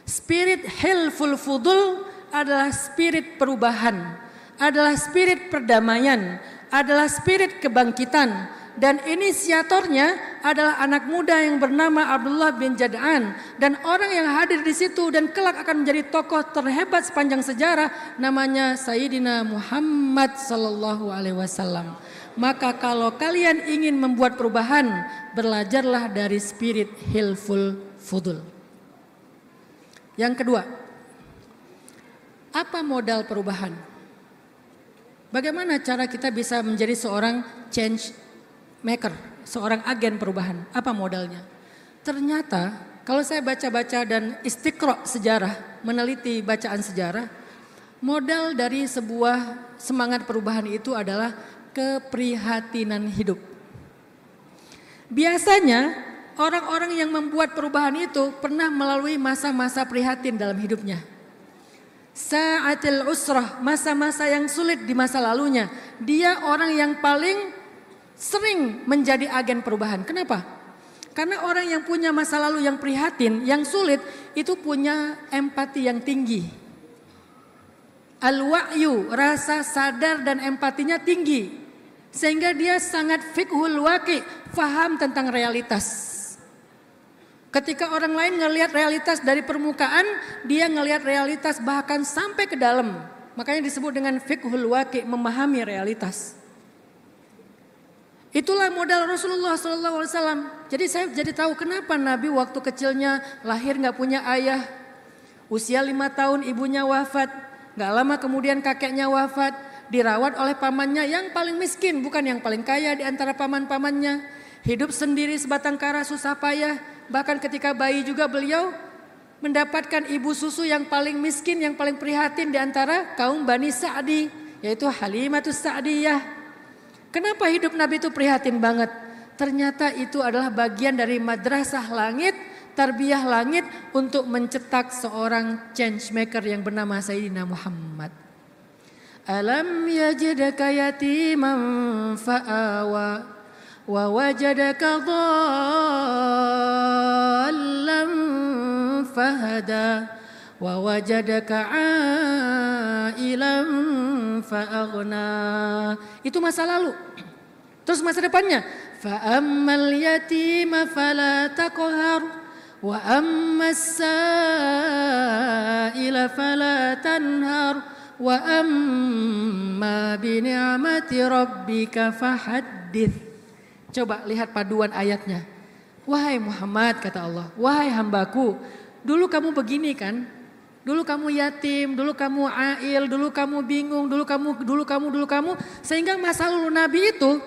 Spirit Hilful Fudul adalah spirit perubahan, adalah spirit perdamaian, adalah spirit kebangkitan. Dan inisiatornya adalah anak muda yang bernama Abdullah bin Jad'an. Dan orang yang hadir di situ dan kelak akan menjadi tokoh terhebat sepanjang sejarah namanya Sayyidina Muhammad sallallahu alaihi wasallam. Maka kalau kalian ingin membuat perubahan, belajarlah dari spirit Hilful Fudul. Yang kedua, apa modal perubahan? Bagaimana cara kita bisa menjadi seorang change maker, seorang agen perubahan? Apa modalnya? Ternyata kalau saya baca-baca dan istiqra sejarah, meneliti bacaan sejarah, modal dari sebuah semangat perubahan itu adalah keprihatinan hidup. Biasanya orang-orang yang membuat perubahan itu pernah melalui masa-masa prihatin dalam hidupnya. Sa'atil usrah, masa-masa yang sulit di masa lalunya. Dia orang yang paling sering menjadi agen perubahan. Kenapa? Karena orang yang punya masa lalu yang prihatin, yang sulit, itu punya empati yang tinggi. Al-wa'yu, rasa sadar dan empatinya tinggi. Sehingga dia sangat fiqhul waqi, faham tentang realitas. Ketika orang lain ngelihat realitas dari permukaan, dia ngelihat realitas bahkan sampai ke dalam. Makanya disebut dengan fiqhul waqi, memahami realitas. Itulah modal Rasulullah SAW. Jadi saya jadi tahu kenapa Nabi waktu kecilnya lahir gak punya ayah. Usia 5 tahun ibunya wafat. Gak lama kemudian kakeknya wafat. Dirawat oleh pamannya yang paling miskin, bukan yang paling kaya di antara paman-pamannya. Hidup sendiri sebatang kara susah payah. Bahkan ketika bayi juga beliau mendapatkan ibu susu yang paling miskin, yang paling prihatin di antara kaum Bani Sa'di. Yaitu Halimatus Sa'diyah. Kenapa hidup Nabi itu prihatin banget? Ternyata itu adalah bagian dari madrasah langit, tarbiyah langit untuk mencetak seorang change maker yang bernama Sayyidina Muhammad. Alam yajidka yatiman fa'awa wa wajadaka dhallan fahada wa wajadaka ailan fa'aghna. Itu masa lalu. Terus masa depannya, fa'ammal yatima fala taqhar wa ammas sa'ila fala tanhar wa amma bi ni'mati rabbika fahaddits. Coba lihat paduan ayatnya. Wahai Muhammad, kata Allah, wahai hambaku, dulu kamu begini kan? Dulu kamu yatim, dulu kamu ail, dulu kamu bingung, dulu kamu. Sehingga masa lalu Nabi itu,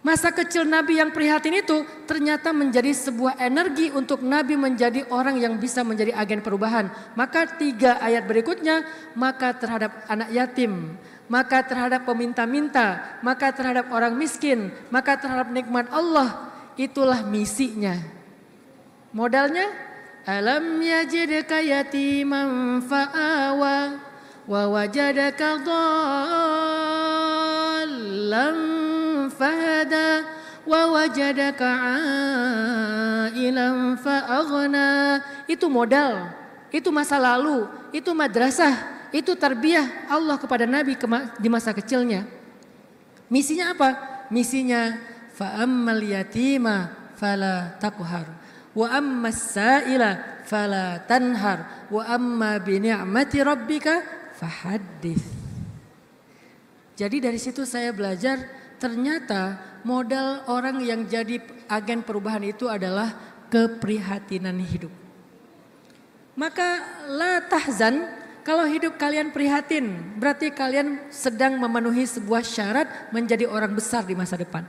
masa kecil Nabi yang prihatin itu ternyata menjadi sebuah energi untuk Nabi menjadi orang yang bisa menjadi agen perubahan. Maka 3 ayat berikutnya, maka terhadap anak yatim, maka terhadap peminta-minta, maka terhadap orang miskin, maka terhadap nikmat Allah, itulah misinya. Modalnya, alam yajidka yatiman fa'awa wa wajadaka dhallan fahada wa wajadaka ailan fa'aghna. Itu modal, itu masa lalu, itu madrasah, itu tarbiyah Allah kepada Nabi di masa kecilnya. Misinya apa? Misinya fa'ammal yatima fala taqhar wa ammas sa'ila fala tanhar wa amma bi ni'mati rabbika fahaddits. Jadi dari situ saya belajar ternyata modal orang yang jadi agen perubahan itu adalah keprihatinan hidup. Maka la tahzan, kalau hidup kalian prihatin, berarti kalian sedang memenuhi sebuah syarat menjadi orang besar di masa depan.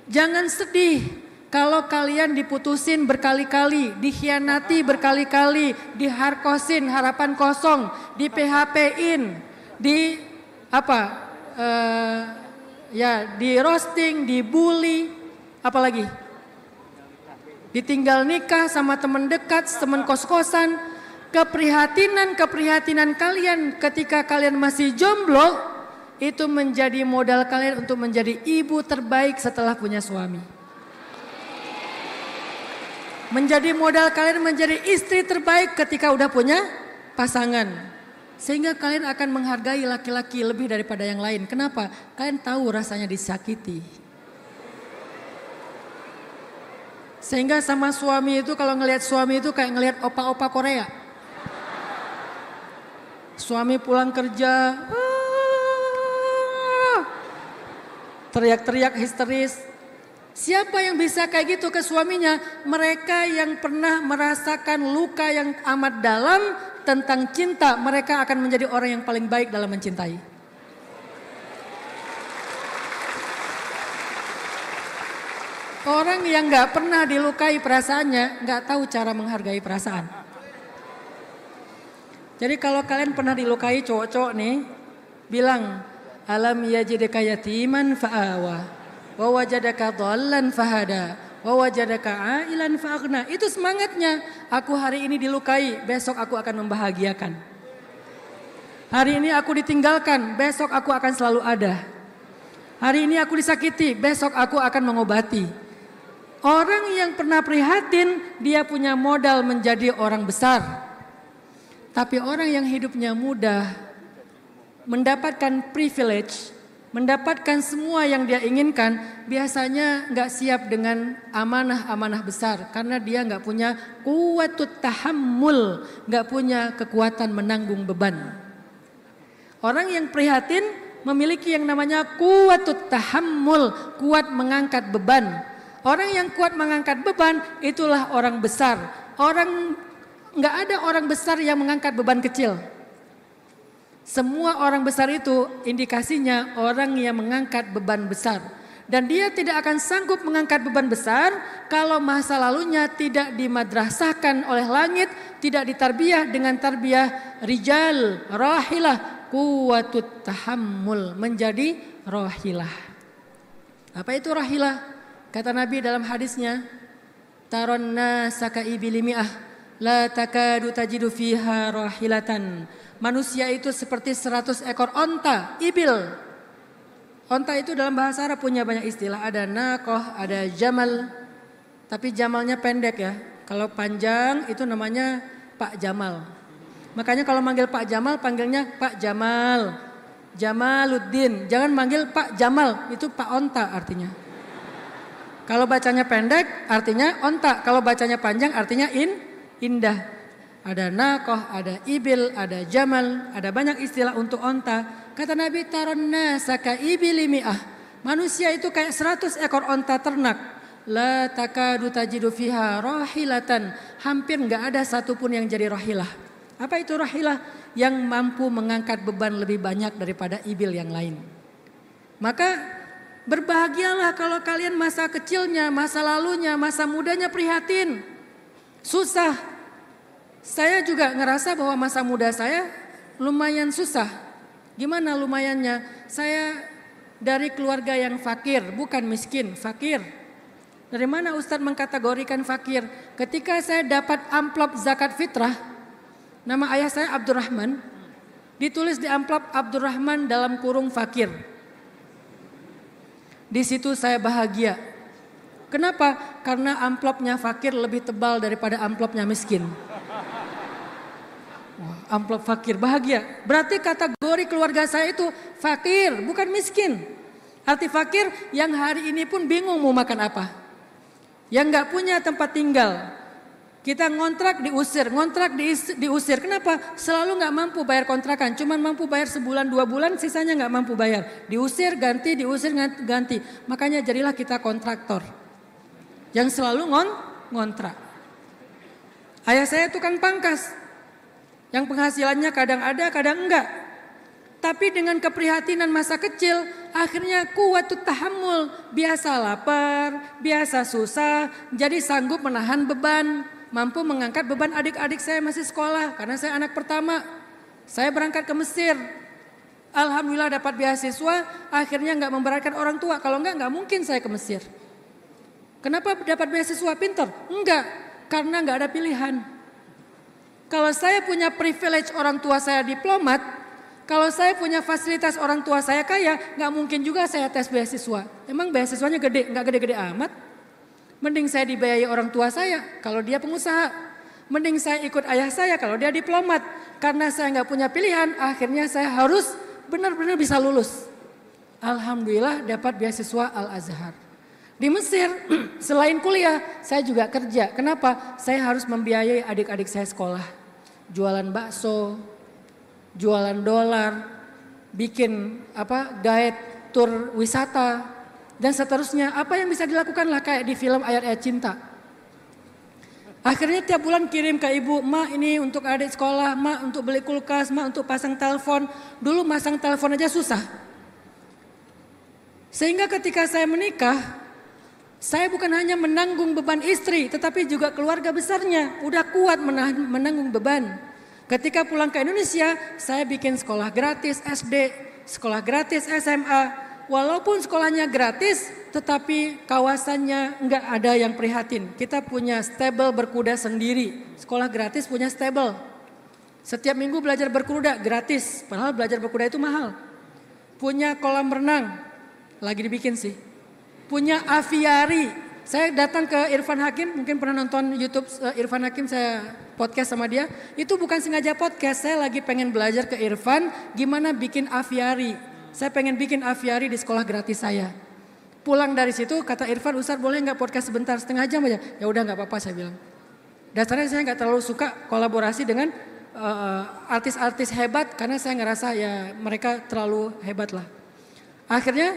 Jangan sedih kalau kalian diputusin berkali-kali, dikhianati berkali-kali, diharkosin, harapan kosong, di PHP-in, di di roasting, dibully, apalagi ditinggal nikah sama teman dekat, teman kos-kosan. Keprihatinan kalian ketika kalian masih jomblo itu menjadi modal kalian untuk menjadi ibu terbaik setelah punya suami. Menjadi modal kalian menjadi istri terbaik ketika udah punya pasangan. Sehingga kalian akan menghargai laki-laki lebih daripada yang lain. Kenapa? Kalian tahu rasanya disakiti. Sehingga sama suami itu kalau ngelihat suami itu kayak ngelihat opa-opa Korea. Suami pulang kerja, teriak-teriak histeris. Siapa yang bisa kayak gitu ke suaminya? Mereka yang pernah merasakan luka yang amat dalam tentang cinta, mereka akan menjadi orang yang paling baik dalam mencintai. Orang yang gak pernah dilukai perasaannya, gak tahu cara menghargai perasaan. Jadi kalau kalian pernah dilukai cowok-cowok nih, bilang, alam yajidka yatiman fa'awa wa wajadaka dhallan fahada wa wajadaka ailan fa'aghna. Itu semangatnya. Aku hari ini dilukai, besok aku akan membahagiakan. Hari ini aku ditinggalkan, besok aku akan selalu ada. Hari ini aku disakiti, besok aku akan mengobati. Orang yang pernah prihatin, dia punya modal menjadi orang besar. Tapi orang yang hidupnya mudah, mendapatkan privilege, mendapatkan semua yang dia inginkan, biasanya gak siap dengan amanah-amanah besar. Karena dia gak punya quwwatut tahammul, gak punya kekuatan menanggung beban. Orang yang prihatin memiliki yang namanya quwwatut tahammul, kuat mengangkat beban. Orang yang kuat mengangkat beban itulah orang besar. Gak ada orang besar yang mengangkat beban kecil. Semua orang besar itu indikasinya orang yang mengangkat beban besar. Dan dia tidak akan sanggup mengangkat beban besar kalau masa lalunya tidak dimadrasahkan oleh langit, tidak ditarbiyah dengan tarbiyah rijal, rahilah, quwwatut tahammul, menjadi rahilah. Apa itu rahilah? Kata Nabi dalam hadisnya, taronna saka ibili mi'ah la takadu tajidu fiha rahilatan Manusia itu seperti 100 ekor onta, ibil. Onta itu dalam bahasa Arab punya banyak istilah. Ada naqah, ada jamal. Tapi jamalnya pendek ya. Kalau panjang itu namanya Pak Jamal. Makanya kalau manggil Pak Jamal panggilnya Pak Jamal. Jamaluddin. Jangan manggil Pak Jamal, itu Pak Onta artinya. Kalau bacanya pendek artinya onta. Kalau bacanya panjang artinya indah. Ada naqah, ada ibil, ada jamal. Ada banyak istilah untuk onta. Kata Nabi, taronna saka ibili mi'ah. Manusia itu kayak 100 ekor onta ternak. La takadu tajidu fiha rahilatan. Hampir enggak ada satupun yang jadi rahilah. Apa itu rahilah? Yang mampu mengangkat beban lebih banyak daripada ibil yang lain. Maka berbahagialah kalau kalian masa kecilnya, masa lalunya, masa mudanya prihatin. Susah. Saya juga ngerasa bahwa masa muda saya lumayan susah. Gimana lumayannya? Saya dari keluarga yang fakir, bukan miskin, fakir. Dari mana Ustadz mengkategorikan fakir? Ketika saya dapat amplop zakat fitrah, nama ayah saya Abdurrahman, ditulis di amplop Abdurrahman dalam kurung fakir. Di situ saya bahagia. Kenapa? Karena amplopnya fakir lebih tebal daripada amplopnya miskin. Amplop fakir, bahagia. Berarti kategori keluarga saya itu fakir, bukan miskin. Arti fakir yang hari ini pun bingung mau makan apa. Yang gak punya tempat tinggal. Kita ngontrak diusir, diusir. Kenapa? Selalu gak mampu bayar kontrakan. Cuman mampu bayar sebulan, 2 bulan, sisanya gak mampu bayar. Diusir, ganti, diusir, ganti. Makanya jadilah kita kontraktor. Yang selalu ngontrak. Ayah saya tukang pangkas. Yang penghasilannya kadang ada, kadang enggak. Tapi dengan keprihatinan masa kecil, akhirnya kuwatut tahammul. Biasa lapar, biasa susah, jadi sanggup menahan beban. Mampu mengangkat beban adik-adik saya masih sekolah, karena saya anak pertama. Saya berangkat ke Mesir. Alhamdulillah dapat beasiswa, akhirnya enggak memberatkan orang tua. Kalau enggak mungkin saya ke Mesir. Kenapa dapat beasiswa? Pinter? Enggak, karena enggak ada pilihan. Kalau saya punya privilege orang tua saya diplomat, kalau saya punya fasilitas orang tua saya kaya, nggak mungkin juga saya tes beasiswa. Emang beasiswanya gede, nggak gede-gede amat. Mending saya dibiayai orang tua saya kalau dia pengusaha. Mending saya ikut ayah saya kalau dia diplomat. Karena saya nggak punya pilihan, akhirnya saya harus benar-benar bisa lulus. Alhamdulillah dapat beasiswa Al-Azhar. Di Mesir, selain kuliah, saya juga kerja. Kenapa? Saya harus membiayai adik-adik saya sekolah. Jualan bakso, jualan dolar, bikin guide tur wisata, dan seterusnya. Apa yang bisa dilakukan lah kayak di film Ayat-Ayat Cinta. Akhirnya tiap bulan kirim ke ibu, "Ma ini untuk adik sekolah, ma untuk beli kulkas, ma untuk pasang telepon." Dulu masang telepon aja susah. Sehingga ketika saya menikah, saya bukan hanya menanggung beban istri, tetapi juga keluarga besarnya. Udah kuat menanggung beban. Ketika pulang ke Indonesia, saya bikin sekolah gratis SD, sekolah gratis SMA. Walaupun sekolahnya gratis, tetapi kawasannya enggak ada yang prihatin. Kita punya stable berkuda sendiri. Sekolah gratis punya stable. Setiap minggu belajar berkuda gratis, padahal belajar berkuda itu mahal. Punya kolam renang, lagi dibikin sih. Punya aviari. Saya datang ke Irfan Hakim, mungkin pernah nonton YouTube Irfan Hakim, saya podcast sama dia. Itu bukan sengaja podcast, saya lagi pengen belajar ke Irfan gimana bikin aviari. Saya pengen bikin aviari di sekolah gratis saya. Pulang dari situ kata Irfan, "Ustaz boleh nggak podcast sebentar, setengah jam aja?" Ya udah nggak apa-apa saya bilang. Dasarnya saya nggak terlalu suka kolaborasi dengan artis-artis hebat karena saya ngerasa ya mereka terlalu hebat lah. Akhirnya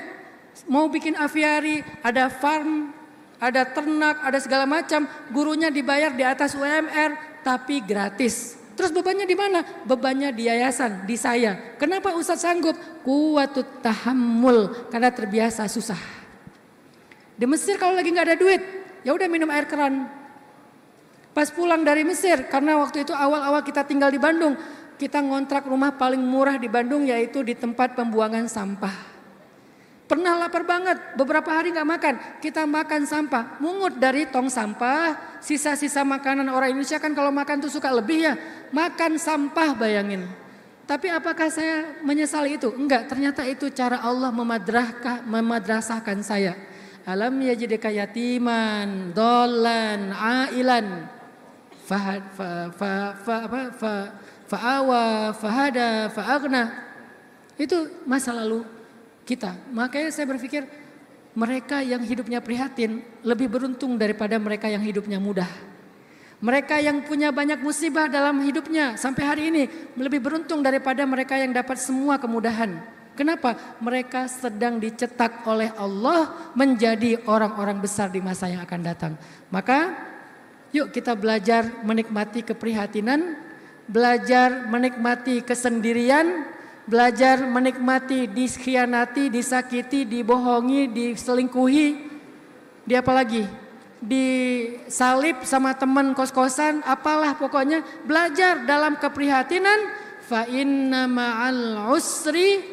mau bikin aviari, ada farm, ada ternak, ada segala macam. Gurunya dibayar di atas UMR, tapi gratis. Terus bebannya di mana? Bebannya di yayasan, di saya. Kenapa Ustadz sanggup? Kuwatut tahammul, karena terbiasa susah. Di Mesir kalau lagi nggak ada duit, ya udah minum air keran. Pas pulang dari Mesir, karena waktu itu awal-awal kita tinggal di Bandung, kita ngontrak rumah paling murah di Bandung yaitu di tempat pembuangan sampah. Pernah lapar banget, beberapa hari gak makan, kita makan sampah, mungut dari tong sampah, sisa-sisa makanan orang Indonesia kan kalau makan tuh suka lebih ya, makan sampah bayangin. Tapi apakah saya menyesali itu? Enggak, ternyata itu cara Allah memadrasahkan saya. Alam yajidka yatiman, dolan, ailan, fa'awa, fahada, fa'agna. Itu masa lalu kita. Makanya saya berpikir mereka yang hidupnya prihatin lebih beruntung daripada mereka yang hidupnya mudah. Mereka yang punya banyak musibah dalam hidupnya sampai hari ini lebih beruntung daripada mereka yang dapat semua kemudahan. Kenapa? Mereka sedang dicetak oleh Allah menjadi orang-orang besar di masa yang akan datang. Maka yuk kita belajar menikmati keprihatinan, belajar menikmati kesendirian, belajar menikmati dikhianati, disakiti, dibohongi, diselingkuhi, di apa lagi? Disalib sama teman kos-kosan, apalah pokoknya belajar dalam keprihatinan. Fa inna ma'al usri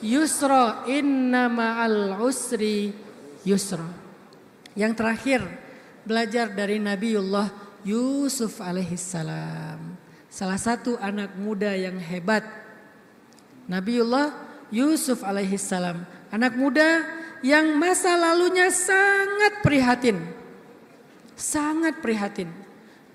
yusra, inna ma'al usri yusra. Yang terakhir, belajar dari Nabiullah Yusuf alaihissalam. Salah satu anak muda yang hebat, Nabiullah Yusuf alaihissalam. Anak muda yang masa lalunya sangat prihatin. Sangat prihatin.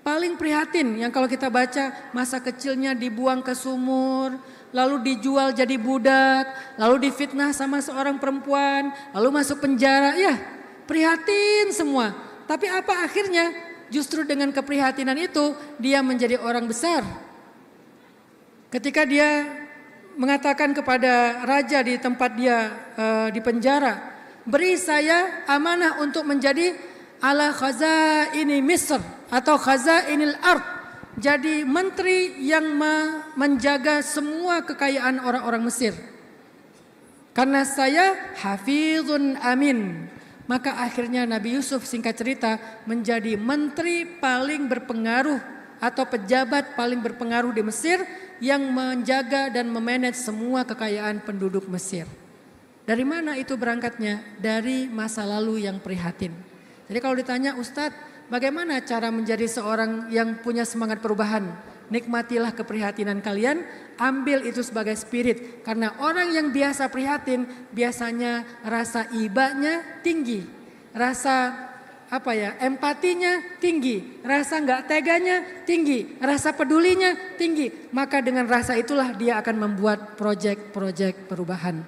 Paling prihatin yang kalau kita baca masa kecilnya dibuang ke sumur, lalu dijual jadi budak, lalu difitnah sama seorang perempuan, lalu masuk penjara. Ya, prihatin semua. Tapi apa akhirnya? Justru dengan keprihatinan itu dia menjadi orang besar. Ketika dia mengatakan kepada raja di tempat dia di penjara, beri saya amanah untuk menjadi ala khazaini Misr atau khazainil ard. Jadi menteri yang menjaga semua kekayaan orang-orang Mesir. Karena saya hafizun amin. Maka akhirnya Nabi Yusuf singkat cerita menjadi menteri paling berpengaruh atau pejabat paling berpengaruh di Mesir yang menjaga dan memanage semua kekayaan penduduk Mesir. Dari mana itu berangkatnya? Dari masa lalu yang prihatin. Jadi kalau ditanya Ustadz, bagaimana cara menjadi seorang yang punya semangat perubahan? Nikmatilah keprihatinan kalian, ambil itu sebagai spirit. Karena orang yang biasa prihatin, biasanya rasa ibanya tinggi. Rasa empatinya tinggi. Rasa nggak teganya tinggi. Rasa pedulinya tinggi. Maka dengan rasa itulah dia akan membuat proyek-proyek perubahan.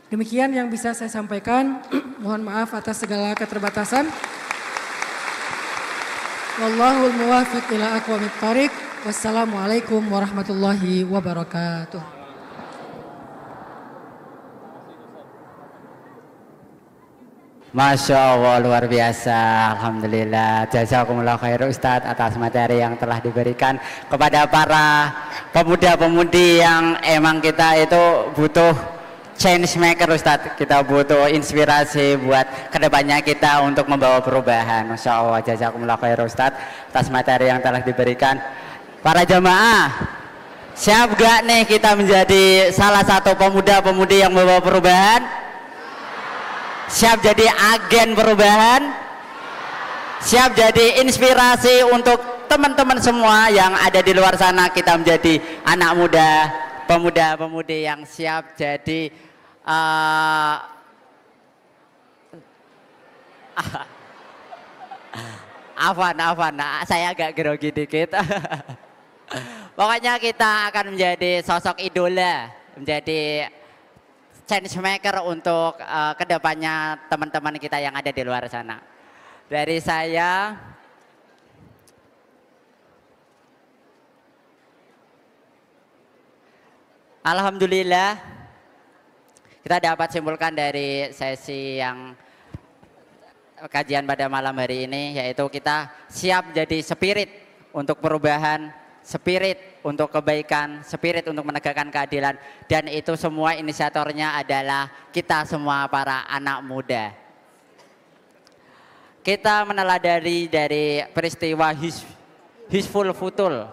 Demikian yang bisa saya sampaikan. Mohon maaf atas segala keterbatasan. Wallahul muwaffiq ila aqwamit thariq. Wassalamualaikum warahmatullahi wabarakatuh. Masya Allah, luar biasa. Alhamdulillah. Jazakumullah khair Ustadz atas materi yang telah diberikan kepada para pemuda-pemudi yang emang kita itu butuh change maker Ustadz. Kita butuh inspirasi buat kedepannya kita untuk membawa perubahan. Masya Allah, jazakumullah khair Ustadz atas materi yang telah diberikan. Para jamaah, siap gak nih kita menjadi salah satu pemuda-pemudi yang membawa perubahan? Siap jadi agen perubahan? Siap jadi inspirasi untuk teman-teman semua yang ada di luar sana, kita menjadi anak muda, pemuda-pemudi yang siap jadi afan, saya agak grogi dikit. Pokoknya kita akan menjadi sosok idola, menjadi change maker untuk kedepannya teman-teman kita yang ada di luar sana. Dari saya, alhamdulillah kita dapat simpulkan dari sesi yang kajian pada malam hari ini, yaitu kita siap jadi spirit untuk perubahan, spirit untuk kebaikan, spirit untuk menegakkan keadilan, dan itu semua inisiatornya adalah kita semua para anak muda. Kita meneladani dari peristiwa Hizbul Futul,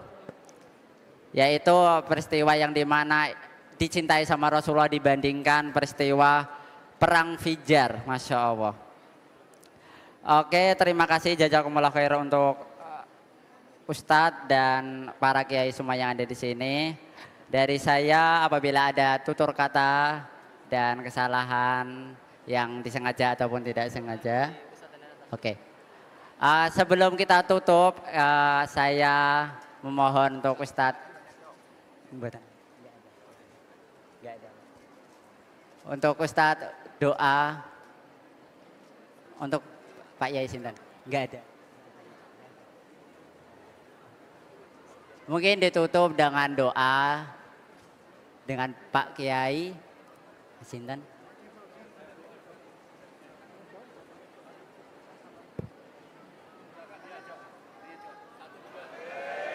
yaitu peristiwa yang dimana dicintai sama Rasulullah dibandingkan peristiwa perang Fijar. Masya Allah. Oke, terima kasih jazakumullah khair untuk Ustadz dan para kiai semua yang ada di sini. Dari saya apabila ada tutur kata dan kesalahan yang disengaja ataupun tidak sengaja. Oke. Sebelum kita tutup, saya memohon untuk Ustadz. Untuk Ustadz doa untuk Pak Yai Sinten. Enggak ada. Mungkin ditutup dengan doa dengan Pak Kiai Sinten.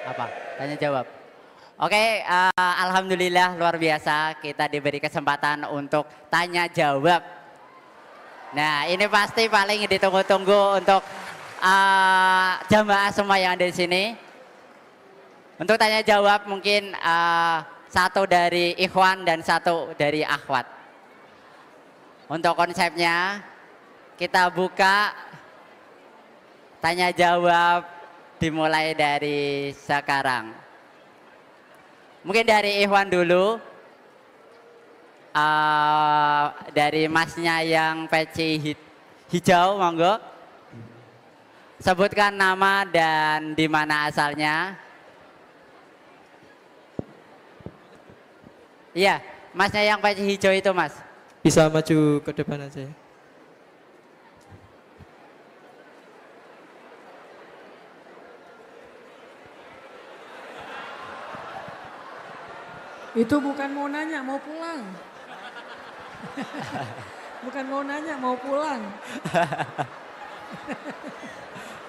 Apa? Tanya jawab. Oke, alhamdulillah luar biasa kita diberi kesempatan untuk tanya jawab. Nah, ini pasti paling ditunggu-tunggu untuk jamaah semua yang ada di sini. Untuk tanya jawab mungkin satu dari ikhwan dan satu dari akhwat. Untuk konsepnya kita buka tanya jawab dimulai dari sekarang. Mungkin dari ikhwan dulu. Dari masnya yang peci hijau, monggo. Sebutkan nama dan di mana asalnya. Iya, masnya yang peci hijau itu, Mas. Bisa maju ke depan aja ya. Itu bukan mau nanya, mau pulang. Bukan mau nanya, mau pulang.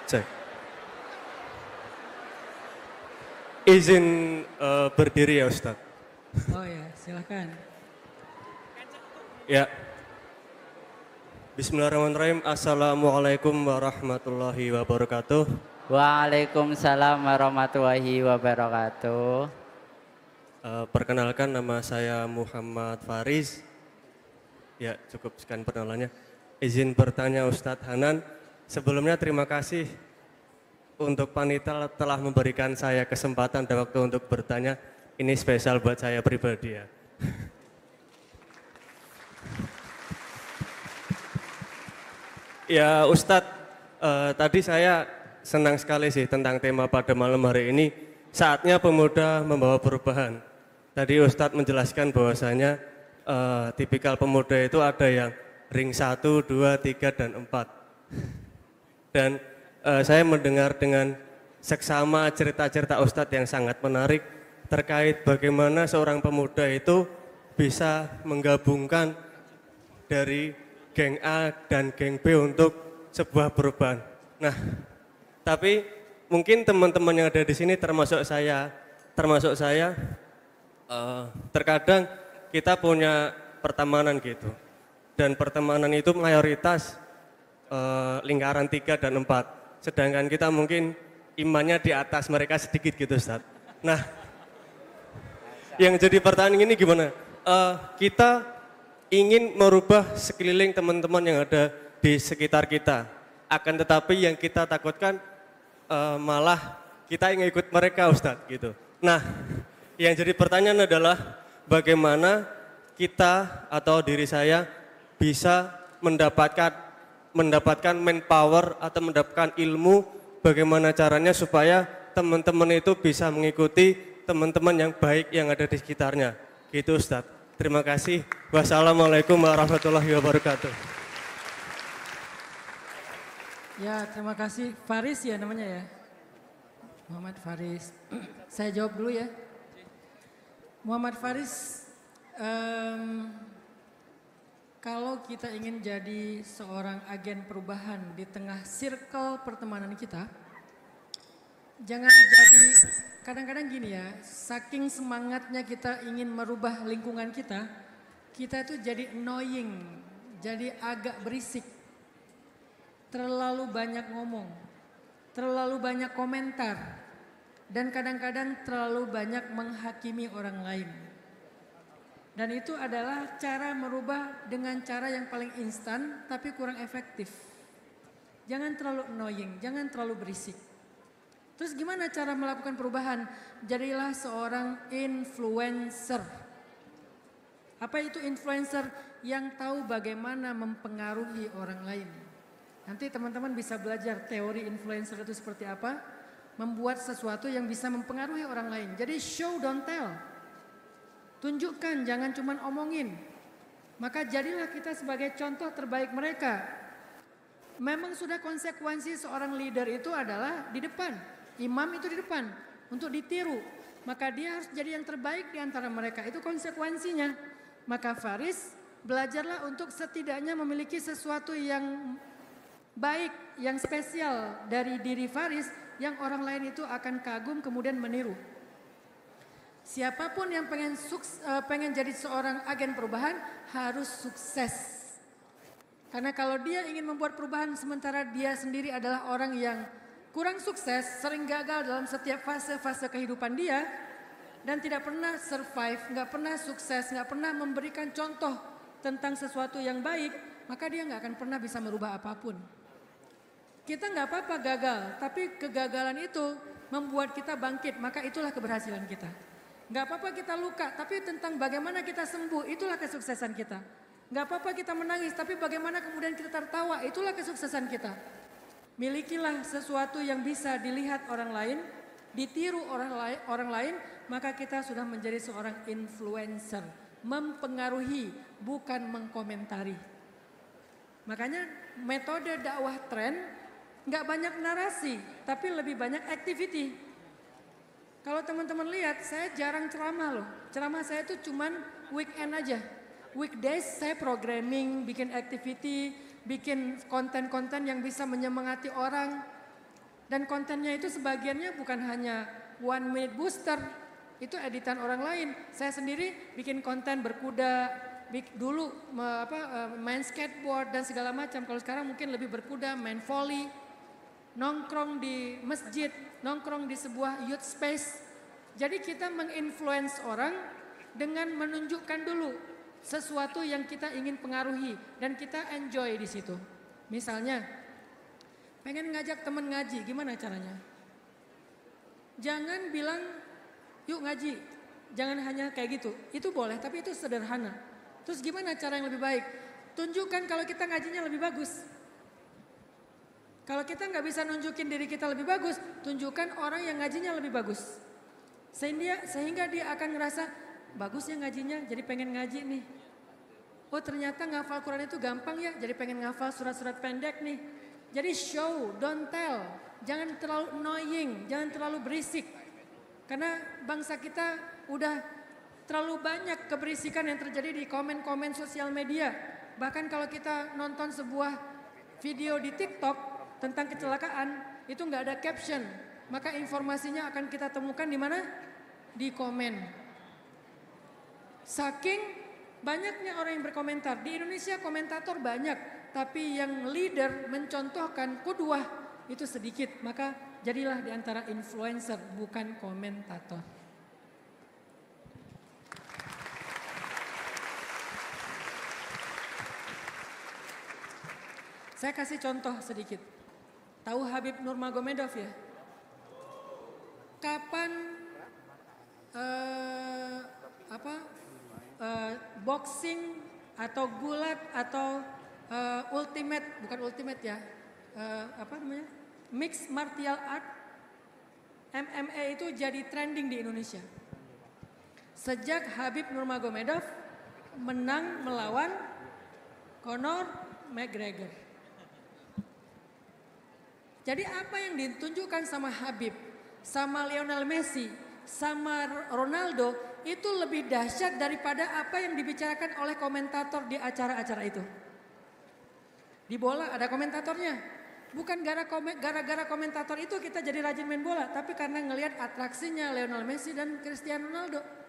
Cek. Izin berdiri ya Ustadz. Oh ya, silakan. Ya. Bismillahirrahmanirrahim. Assalamualaikum warahmatullahi wabarakatuh. Waalaikumsalam warahmatullahi wabarakatuh. Perkenalkan, nama saya Muhammad Faris. Ya, cukup sekian perkenalannya. Izin bertanya Ustadz Hanan. Sebelumnya terima kasih untuk panitia telah memberikan saya kesempatan dan waktu untuk bertanya. Ini spesial buat saya pribadi ya. Ya Ustadz, tadi saya senang sekali sih tentang tema pada malam hari ini. Saatnya pemuda membawa perubahan. Tadi Ustadz menjelaskan bahwasanya tipikal pemuda itu ada yang ring 1, 2, 3, dan 4. Dan saya mendengar dengan seksama cerita-cerita Ustadz yang sangat menarik terkait bagaimana seorang pemuda itu bisa menggabungkan dari geng A dan geng B untuk sebuah perubahan. Nah, tapi mungkin teman-teman yang ada di sini termasuk saya, terkadang kita punya pertemanan gitu. Dan pertemanan itu mayoritas lingkaran 3 dan 4. Sedangkan kita mungkin imannya di atas mereka sedikit gitu Ustaz. Nah, yang jadi pertanyaan ini gimana? Kita ingin merubah sekeliling teman-teman yang ada di sekitar kita. Akan tetapi yang kita takutkan malah kita ingin ikut mereka Ustadz gitu. Nah, yang jadi pertanyaan adalah bagaimana kita atau diri saya bisa mendapatkan manpower atau mendapatkan ilmu, bagaimana caranya supaya teman-teman itu bisa mengikuti teman-teman yang baik yang ada di sekitarnya. Gitu Ustadz. Terima kasih. Wassalamualaikum warahmatullahi wabarakatuh. Ya, terima kasih. Faris ya namanya ya? Muhammad Faris. Saya jawab dulu ya. Muhammad Faris, kalau kita ingin jadi seorang agen perubahan di tengah circle pertemanan kita, jangan jadi, kadang-kadang gini ya, saking semangatnya kita ingin merubah lingkungan kita itu jadi annoying, jadi agak berisik. Terlalu banyak ngomong, terlalu banyak komentar, dan kadang-kadang terlalu banyak menghakimi orang lain. Dan itu adalah cara merubah dengan cara yang paling instan tapi kurang efektif. Jangan terlalu annoying, jangan terlalu berisik. Terus gimana cara melakukan perubahan? Jadilah seorang influencer. Apa itu influencer? Yang tahu bagaimana mempengaruhi orang lain. Nanti teman-teman bisa belajar teori influencer itu seperti apa. Membuat sesuatu yang bisa mempengaruhi orang lain. Jadi show don't tell. Tunjukkan, jangan cuma omongin. Maka jadilah kita sebagai contoh terbaik mereka. Memang sudah konsekuensi seorang leader itu adalah di depan. Imam itu di depan untuk ditiru. Maka dia harus jadi yang terbaik di antara mereka. Itu konsekuensinya. Maka Faris belajarlah untuk setidaknya memiliki sesuatu yang baik, yang spesial dari diri Faris yang orang lain itu akan kagum kemudian meniru. Siapapun yang pengen jadi seorang agen perubahan harus sukses. Karena kalau dia ingin membuat perubahan sementara dia sendiri adalah orang yang kurang sukses, sering gagal dalam setiap fase-fase kehidupan dia dan tidak pernah survive, nggak pernah sukses, nggak pernah memberikan contoh tentang sesuatu yang baik, maka dia nggak akan pernah bisa merubah apapun. Kita nggak apa-apa gagal, tapi kegagalan itu membuat kita bangkit, maka itulah keberhasilan kita. Nggak apa-apa kita luka, tapi tentang bagaimana kita sembuh, itulah kesuksesan kita. Nggak apa-apa kita menangis, tapi bagaimana kemudian kita tertawa, itulah kesuksesan kita. Milikilah sesuatu yang bisa dilihat orang lain, ditiru orang lain, maka kita sudah menjadi seorang influencer. Mempengaruhi, bukan mengkomentari. Makanya metode dakwah tren nggak banyak narasi, tapi lebih banyak activity. Kalau teman-teman lihat, saya jarang ceramah loh. Ceramah saya itu cuman weekend aja. Weekdays saya programming, bikin activity, bikin konten-konten yang bisa menyemangati orang. Dan kontennya itu sebagiannya bukan hanya 1 minute booster, itu editan orang lain. Saya sendiri bikin konten berkuda, dulu main skateboard dan segala macam. Kalau sekarang mungkin lebih berkuda, main volley, nongkrong di masjid, nongkrong di sebuah youth space. Jadi kita menginfluence orang dengan menunjukkan dulu sesuatu yang kita ingin pengaruhi dan kita enjoy di situ. Misalnya, pengen ngajak teman ngaji, gimana caranya? Jangan bilang, yuk ngaji. Jangan hanya kayak gitu. Itu boleh, tapi itu sederhana. Terus gimana cara yang lebih baik? Tunjukkan kalau kita ngajinya lebih bagus. Kalau kita nggak bisa nunjukin diri kita lebih bagus, tunjukkan orang yang ngajinya lebih bagus. Sehingga dia akan ngerasa, bagusnya ngajinya, jadi pengen ngaji nih. Oh ternyata ngafal Quran itu gampang ya, jadi pengen ngafal surat-surat pendek nih. Jadi show, don't tell. Jangan terlalu annoying, jangan terlalu berisik. Karena bangsa kita udah terlalu banyak keberisikan yang terjadi di komen-komen sosial media. Bahkan kalau kita nonton sebuah video di TikTok tentang kecelakaan, itu nggak ada caption. Maka informasinya akan kita temukan di mana? Di komen. Saking banyaknya orang yang berkomentar. Di Indonesia komentator banyak, tapi yang leader mencontohkan qudwah itu sedikit. Maka jadilah di antara influencer, bukan komentator. Saya kasih contoh sedikit. Tahu Habib Nurmagomedov ya? Kapan boxing atau gulat atau ultimate, bukan ultimate ya, mixed martial art, MMA itu jadi trending di Indonesia. Sejak Habib Nurmagomedov menang melawan Conor McGregor. Jadi apa yang ditunjukkan sama Habib, sama Lionel Messi, sama Ronaldo itu lebih dahsyat daripada apa yang dibicarakan oleh komentator di acara-acara itu. Di bola ada komentatornya. Bukan gara-gara komentator itu kita jadi rajin main bola, tapi karena ngelihat atraksinya Lionel Messi dan Cristiano Ronaldo.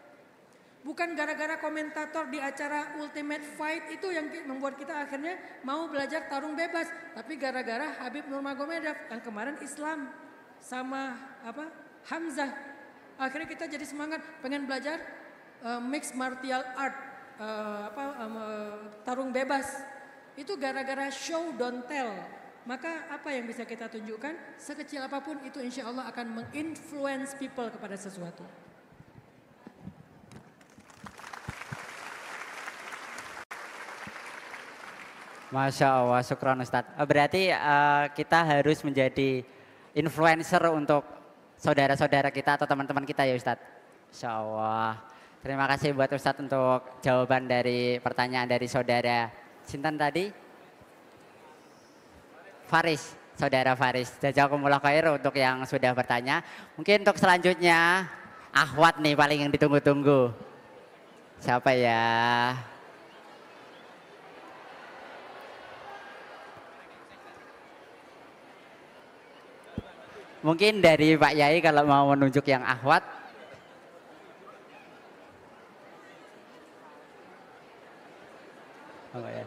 Bukan gara-gara komentator di acara Ultimate Fight itu yang membuat kita akhirnya mau belajar tarung bebas. Tapi gara-gara Habib Nurmagomedov yang kemarin Islam sama Hamzah. Akhirnya kita jadi semangat pengen belajar mixed martial art, tarung bebas. Itu gara-gara show don't tell. maka apa yang bisa kita tunjukkan? Sekecil apapun itu insya Allah akan menginfluence people kepada sesuatu. Masya Allah, syukron Ustadz. Berarti kita harus menjadi influencer untuk saudara-saudara kita atau teman-teman kita ya Ustadz. Masya Allah. Terima kasih buat Ustadz untuk jawaban dari pertanyaan dari saudara Sintan tadi. Faris, saudara Faris. Jazakumullah khair untuk yang sudah bertanya. Mungkin untuk selanjutnya, Ahwat nih paling yang ditunggu-tunggu. Siapa ya? Mungkin dari Pak Yai kalau mau menunjuk yang Ahwat. Oh, ya.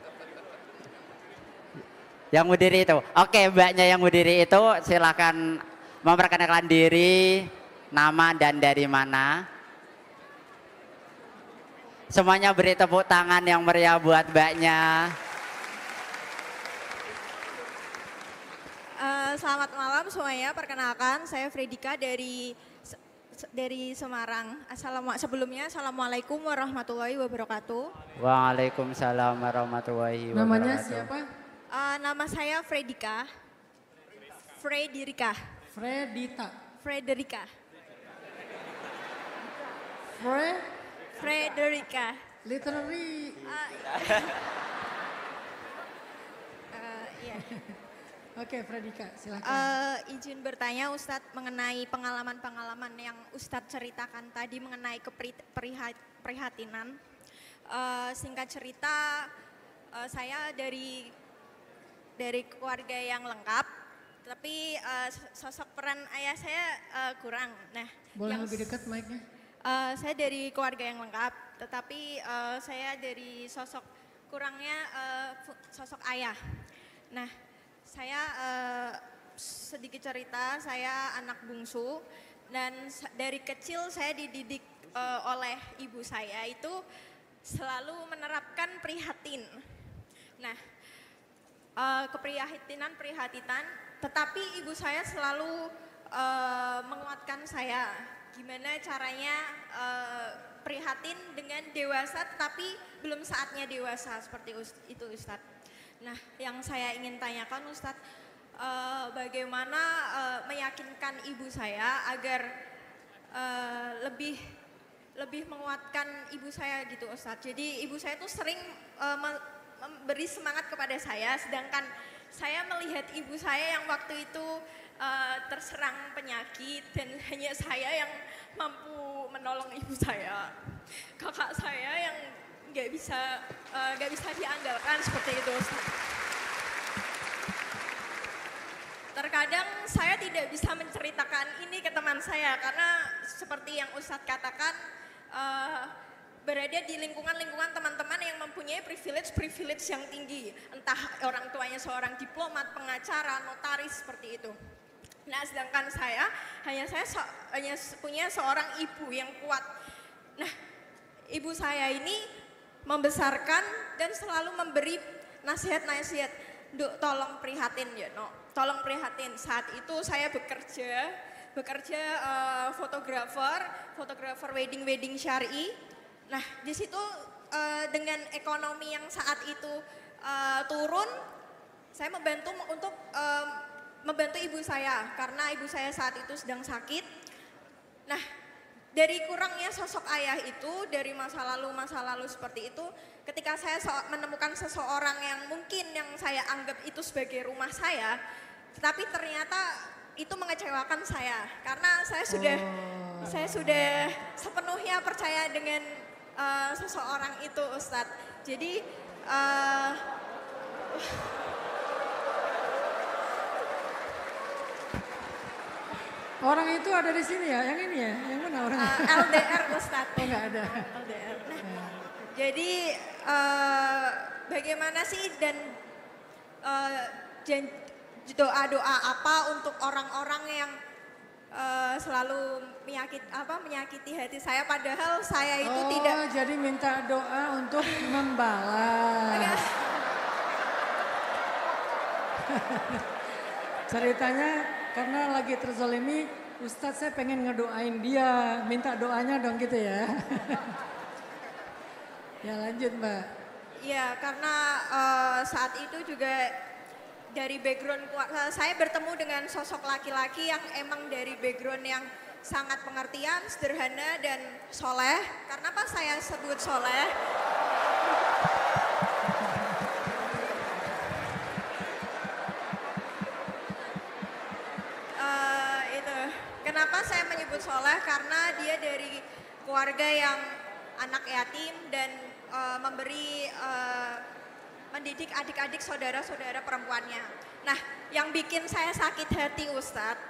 Yang mudiri itu. Oke, mbaknya yang mudiri itu silakan memperkenalkan diri, nama dan dari mana. Semuanya beri tepuk tangan yang meriah buat mbaknya. Selamat malam semuanya, perkenalkan saya Fredika dari Semarang. Assalamualaikum warahmatullahi wabarakatuh. Waalaikumsalam warahmatullahi wabarakatuh. Namanya siapa? Nama saya Fredika. Frederica. Fredita. Frederica. Frederica. Literary. Iya. Oke, Fredika, silakan. Izin bertanya Ustadz mengenai pengalaman-pengalaman yang Ustadz ceritakan tadi mengenai keprihatinan. Singkat cerita, saya dari keluarga yang lengkap, tapi sosok peran ayah saya kurang. Nah, Boleh lebih dekat mic-nya? Saya dari keluarga yang lengkap, tetapi saya dari sosok kurangnya sosok ayah. Nah, saya sedikit cerita, saya anak bungsu dan dari kecil saya dididik oleh ibu saya itu selalu menerapkan prihatin. Nah, keprihatinan, tetapi ibu saya selalu menguatkan saya. Gimana caranya prihatin dengan dewasa tetapi belum saatnya dewasa, seperti itu Ustadz. Nah, yang saya ingin tanyakan Ustadz, bagaimana meyakinkan ibu saya agar lebih menguatkan ibu saya gitu Ustadz. Jadi ibu saya tuh sering memberi semangat kepada saya, sedangkan saya melihat ibu saya yang waktu itu terserang penyakit dan hanya saya yang mampu menolong ibu saya. Kakak saya yang nggak bisa diandalkan seperti itu Ustaz. Terkadang saya tidak bisa menceritakan ini ke teman saya karena seperti yang Ustadz katakan berada di lingkungan teman-teman yang mempunyai privilege yang tinggi, entah orang tuanya seorang diplomat, pengacara, notaris seperti itu. Nah, sedangkan saya hanya punya seorang ibu yang kuat. Nah, ibu saya ini membesarkan dan selalu memberi nasihat-nasihat, "Duk, tolong prihatin ya, no. Tolong prihatin." Saat itu saya bekerja fotografer wedding syar'i. Nah, di situ dengan ekonomi yang saat itu turun, saya membantu ibu saya karena ibu saya saat itu sedang sakit. Nah, dari kurangnya sosok ayah itu, dari masa lalu seperti itu, ketika saya menemukan seseorang yang mungkin yang saya anggap itu sebagai rumah saya, tetapi ternyata itu mengecewakan saya karena saya sudah sepenuhnya percaya dengan seseorang itu Ustadz. Jadi orang itu ada di sini ya, yang ini ya, yang mana orangnya? LDR Ustadz. Oh, nggak ada. LDR. Nah, jadi bagaimana sih dan doa-doa apa untuk orang-orang yang selalu menyakiti hati saya, padahal saya itu tidak. Oh, jadi minta doa untuk membalas. Ceritanya karena lagi terzolimi, Ustadz saya pengen ngedoain dia, minta doanya dong gitu ya. Ya lanjut Mbak. Ya karena saat itu juga dari background saya bertemu dengan sosok laki-laki yang emang dari background yang sangat pengertian, sederhana dan soleh. Karena apa saya sebut soleh? Kenapa saya menyebut soleh? Karena dia dari keluarga yang anak yatim dan mendidik adik-adik saudara-saudara perempuannya. Nah, yang bikin saya sakit hati Ustadz,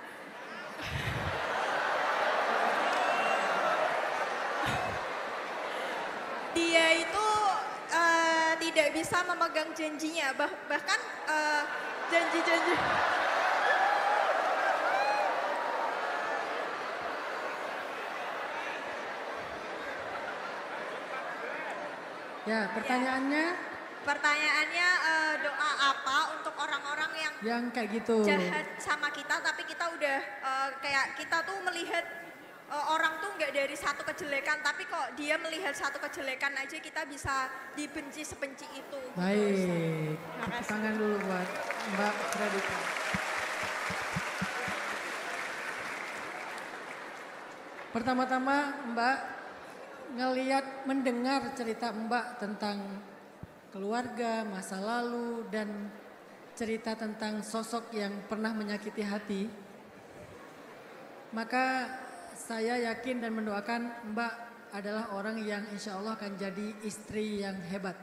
dia itu tidak bisa memegang janjinya, bahkan janji-janji. Ya pertanyaannya? Pertanyaannya doa apa untuk orang-orang yang Kayak gitu. jahat sama kita, tapi kita udah kayak kita tuh melihat orang tuh nggak dari satu kejelekan, tapi kok dia melihat satu kejelekan aja kita bisa dibenci sebenci itu. Baik, tepuk tangan dulu buat Mbak Fredika. Pertama-tama Mbak mendengar cerita Mbak tentang keluarga, masa lalu, dan cerita tentang sosok yang pernah menyakiti hati, maka saya yakin dan mendoakan Mbak adalah orang yang insya Allah akan jadi istri yang hebat.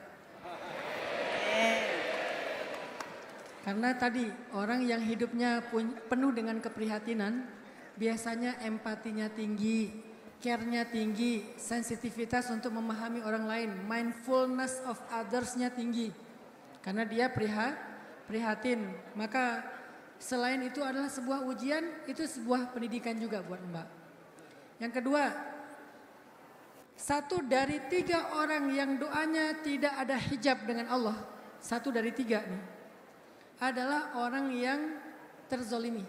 Karena tadi orang yang hidupnya penuh dengan keprihatinan, biasanya empatinya tinggi, care-nya tinggi, sensitivitas untuk memahami orang lain, mindfulness of others-nya tinggi. Karena dia prihatin, maka selain itu adalah sebuah ujian, itu sebuah pendidikan juga buat Mbak. Yang kedua, 1 dari 3 orang yang doanya tidak ada hijab dengan Allah, 1 dari 3 nih, adalah orang yang terzolimi.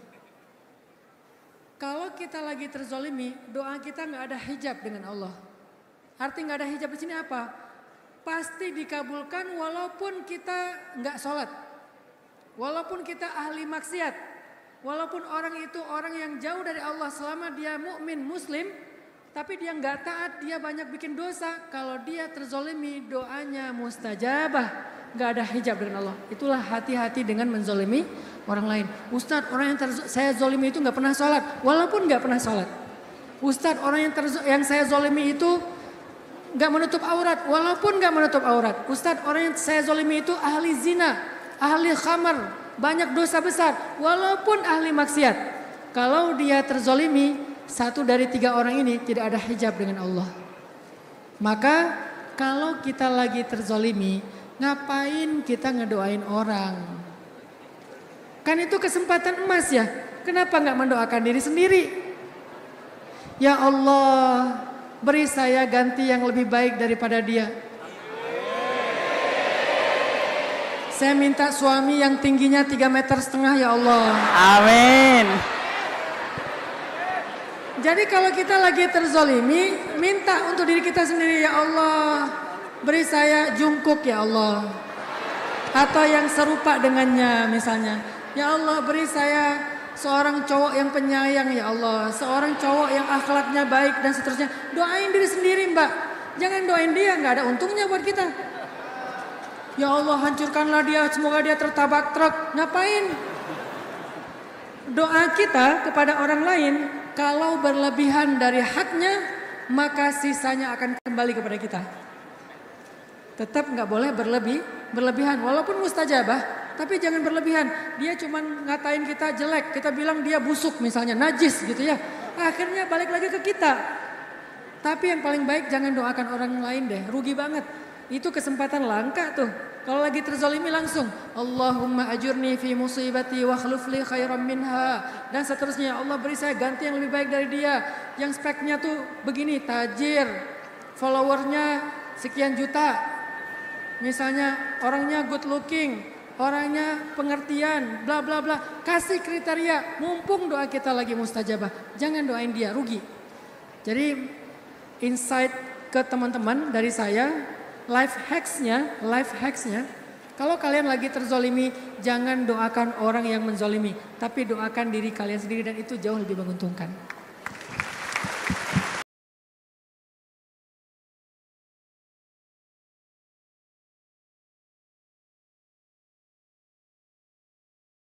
Kalau kita lagi terzolimi, doa kita nggak ada hijab dengan Allah. Arti nggak ada hijab di sini apa? Pasti dikabulkan walaupun kita nggak sholat, walaupun kita ahli maksiat, walaupun orang itu orang yang jauh dari Allah selama dia mukmin muslim, tapi dia nggak taat, dia banyak bikin dosa. Kalau dia terzolimi, doanya mustajabah, nggak ada hijab dengan Allah. Itulah hati-hati dengan menzolimi orang lain. Ustadz, orang yang saya zolimi itu nggak pernah sholat, walaupun nggak pernah sholat. Ustadz, orang yang saya zolimi itu nggak menutup aurat, walaupun nggak menutup aurat. Ustadz, orang yang saya zolimi itu ahli zina, ahli khamar, banyak dosa besar, walaupun ahli maksiat. Kalau dia terzolimi, 1 dari 3 orang ini tidak ada hijab dengan Allah. Maka kalau kita lagi terzolimi, ngapain kita ngedoain orang? Kan itu kesempatan emas ya. Kenapa nggak mendoakan diri sendiri? Ya Allah, beri saya ganti yang lebih baik daripada dia. Saya minta suami yang tingginya 3,5 meter ya Allah. Amin. Jadi kalau kita lagi terzolimi, minta untuk diri kita sendiri, ya Allah, beri saya jungkuk ya Allah. Atau yang serupa dengannya misalnya. Ya Allah, beri saya seorang cowok yang penyayang ya Allah. Seorang cowok yang akhlaknya baik dan seterusnya. Doain diri sendiri Mbak. Jangan doain dia, gak ada untungnya buat kita. Ya Allah, hancurkanlah dia, semoga dia tertabak truk. Ngapain? Doa kita kepada orang lain, kalau berlebihan dari haknya, maka sisanya akan kembali kepada kita. Tetap gak boleh berlebihan, walaupun mustajabah. Tapi jangan berlebihan, dia cuma ngatain kita jelek, kita bilang dia busuk misalnya, najis gitu ya. Akhirnya balik lagi ke kita. Tapi yang paling baik jangan doakan orang lain deh, rugi banget. Itu kesempatan langka tuh. Kalau lagi terzalimi langsung, Allahumma ajurni fi musibati wa khlufli khairan minha. Dan seterusnya, Allah beri saya ganti yang lebih baik dari dia. Yang speknya tuh begini, tajir, followernya sekian juta. Misalnya orangnya good looking, orangnya pengertian, bla bla bla. Kasih kriteria, mumpung doa kita lagi mustajabah. Jangan doain dia, rugi. Jadi insight ke teman-teman dari saya, life hacksnya, kalau kalian lagi terzolimi, jangan doakan orang yang menzolimi, tapi doakan diri kalian sendiri dan itu jauh lebih menguntungkan.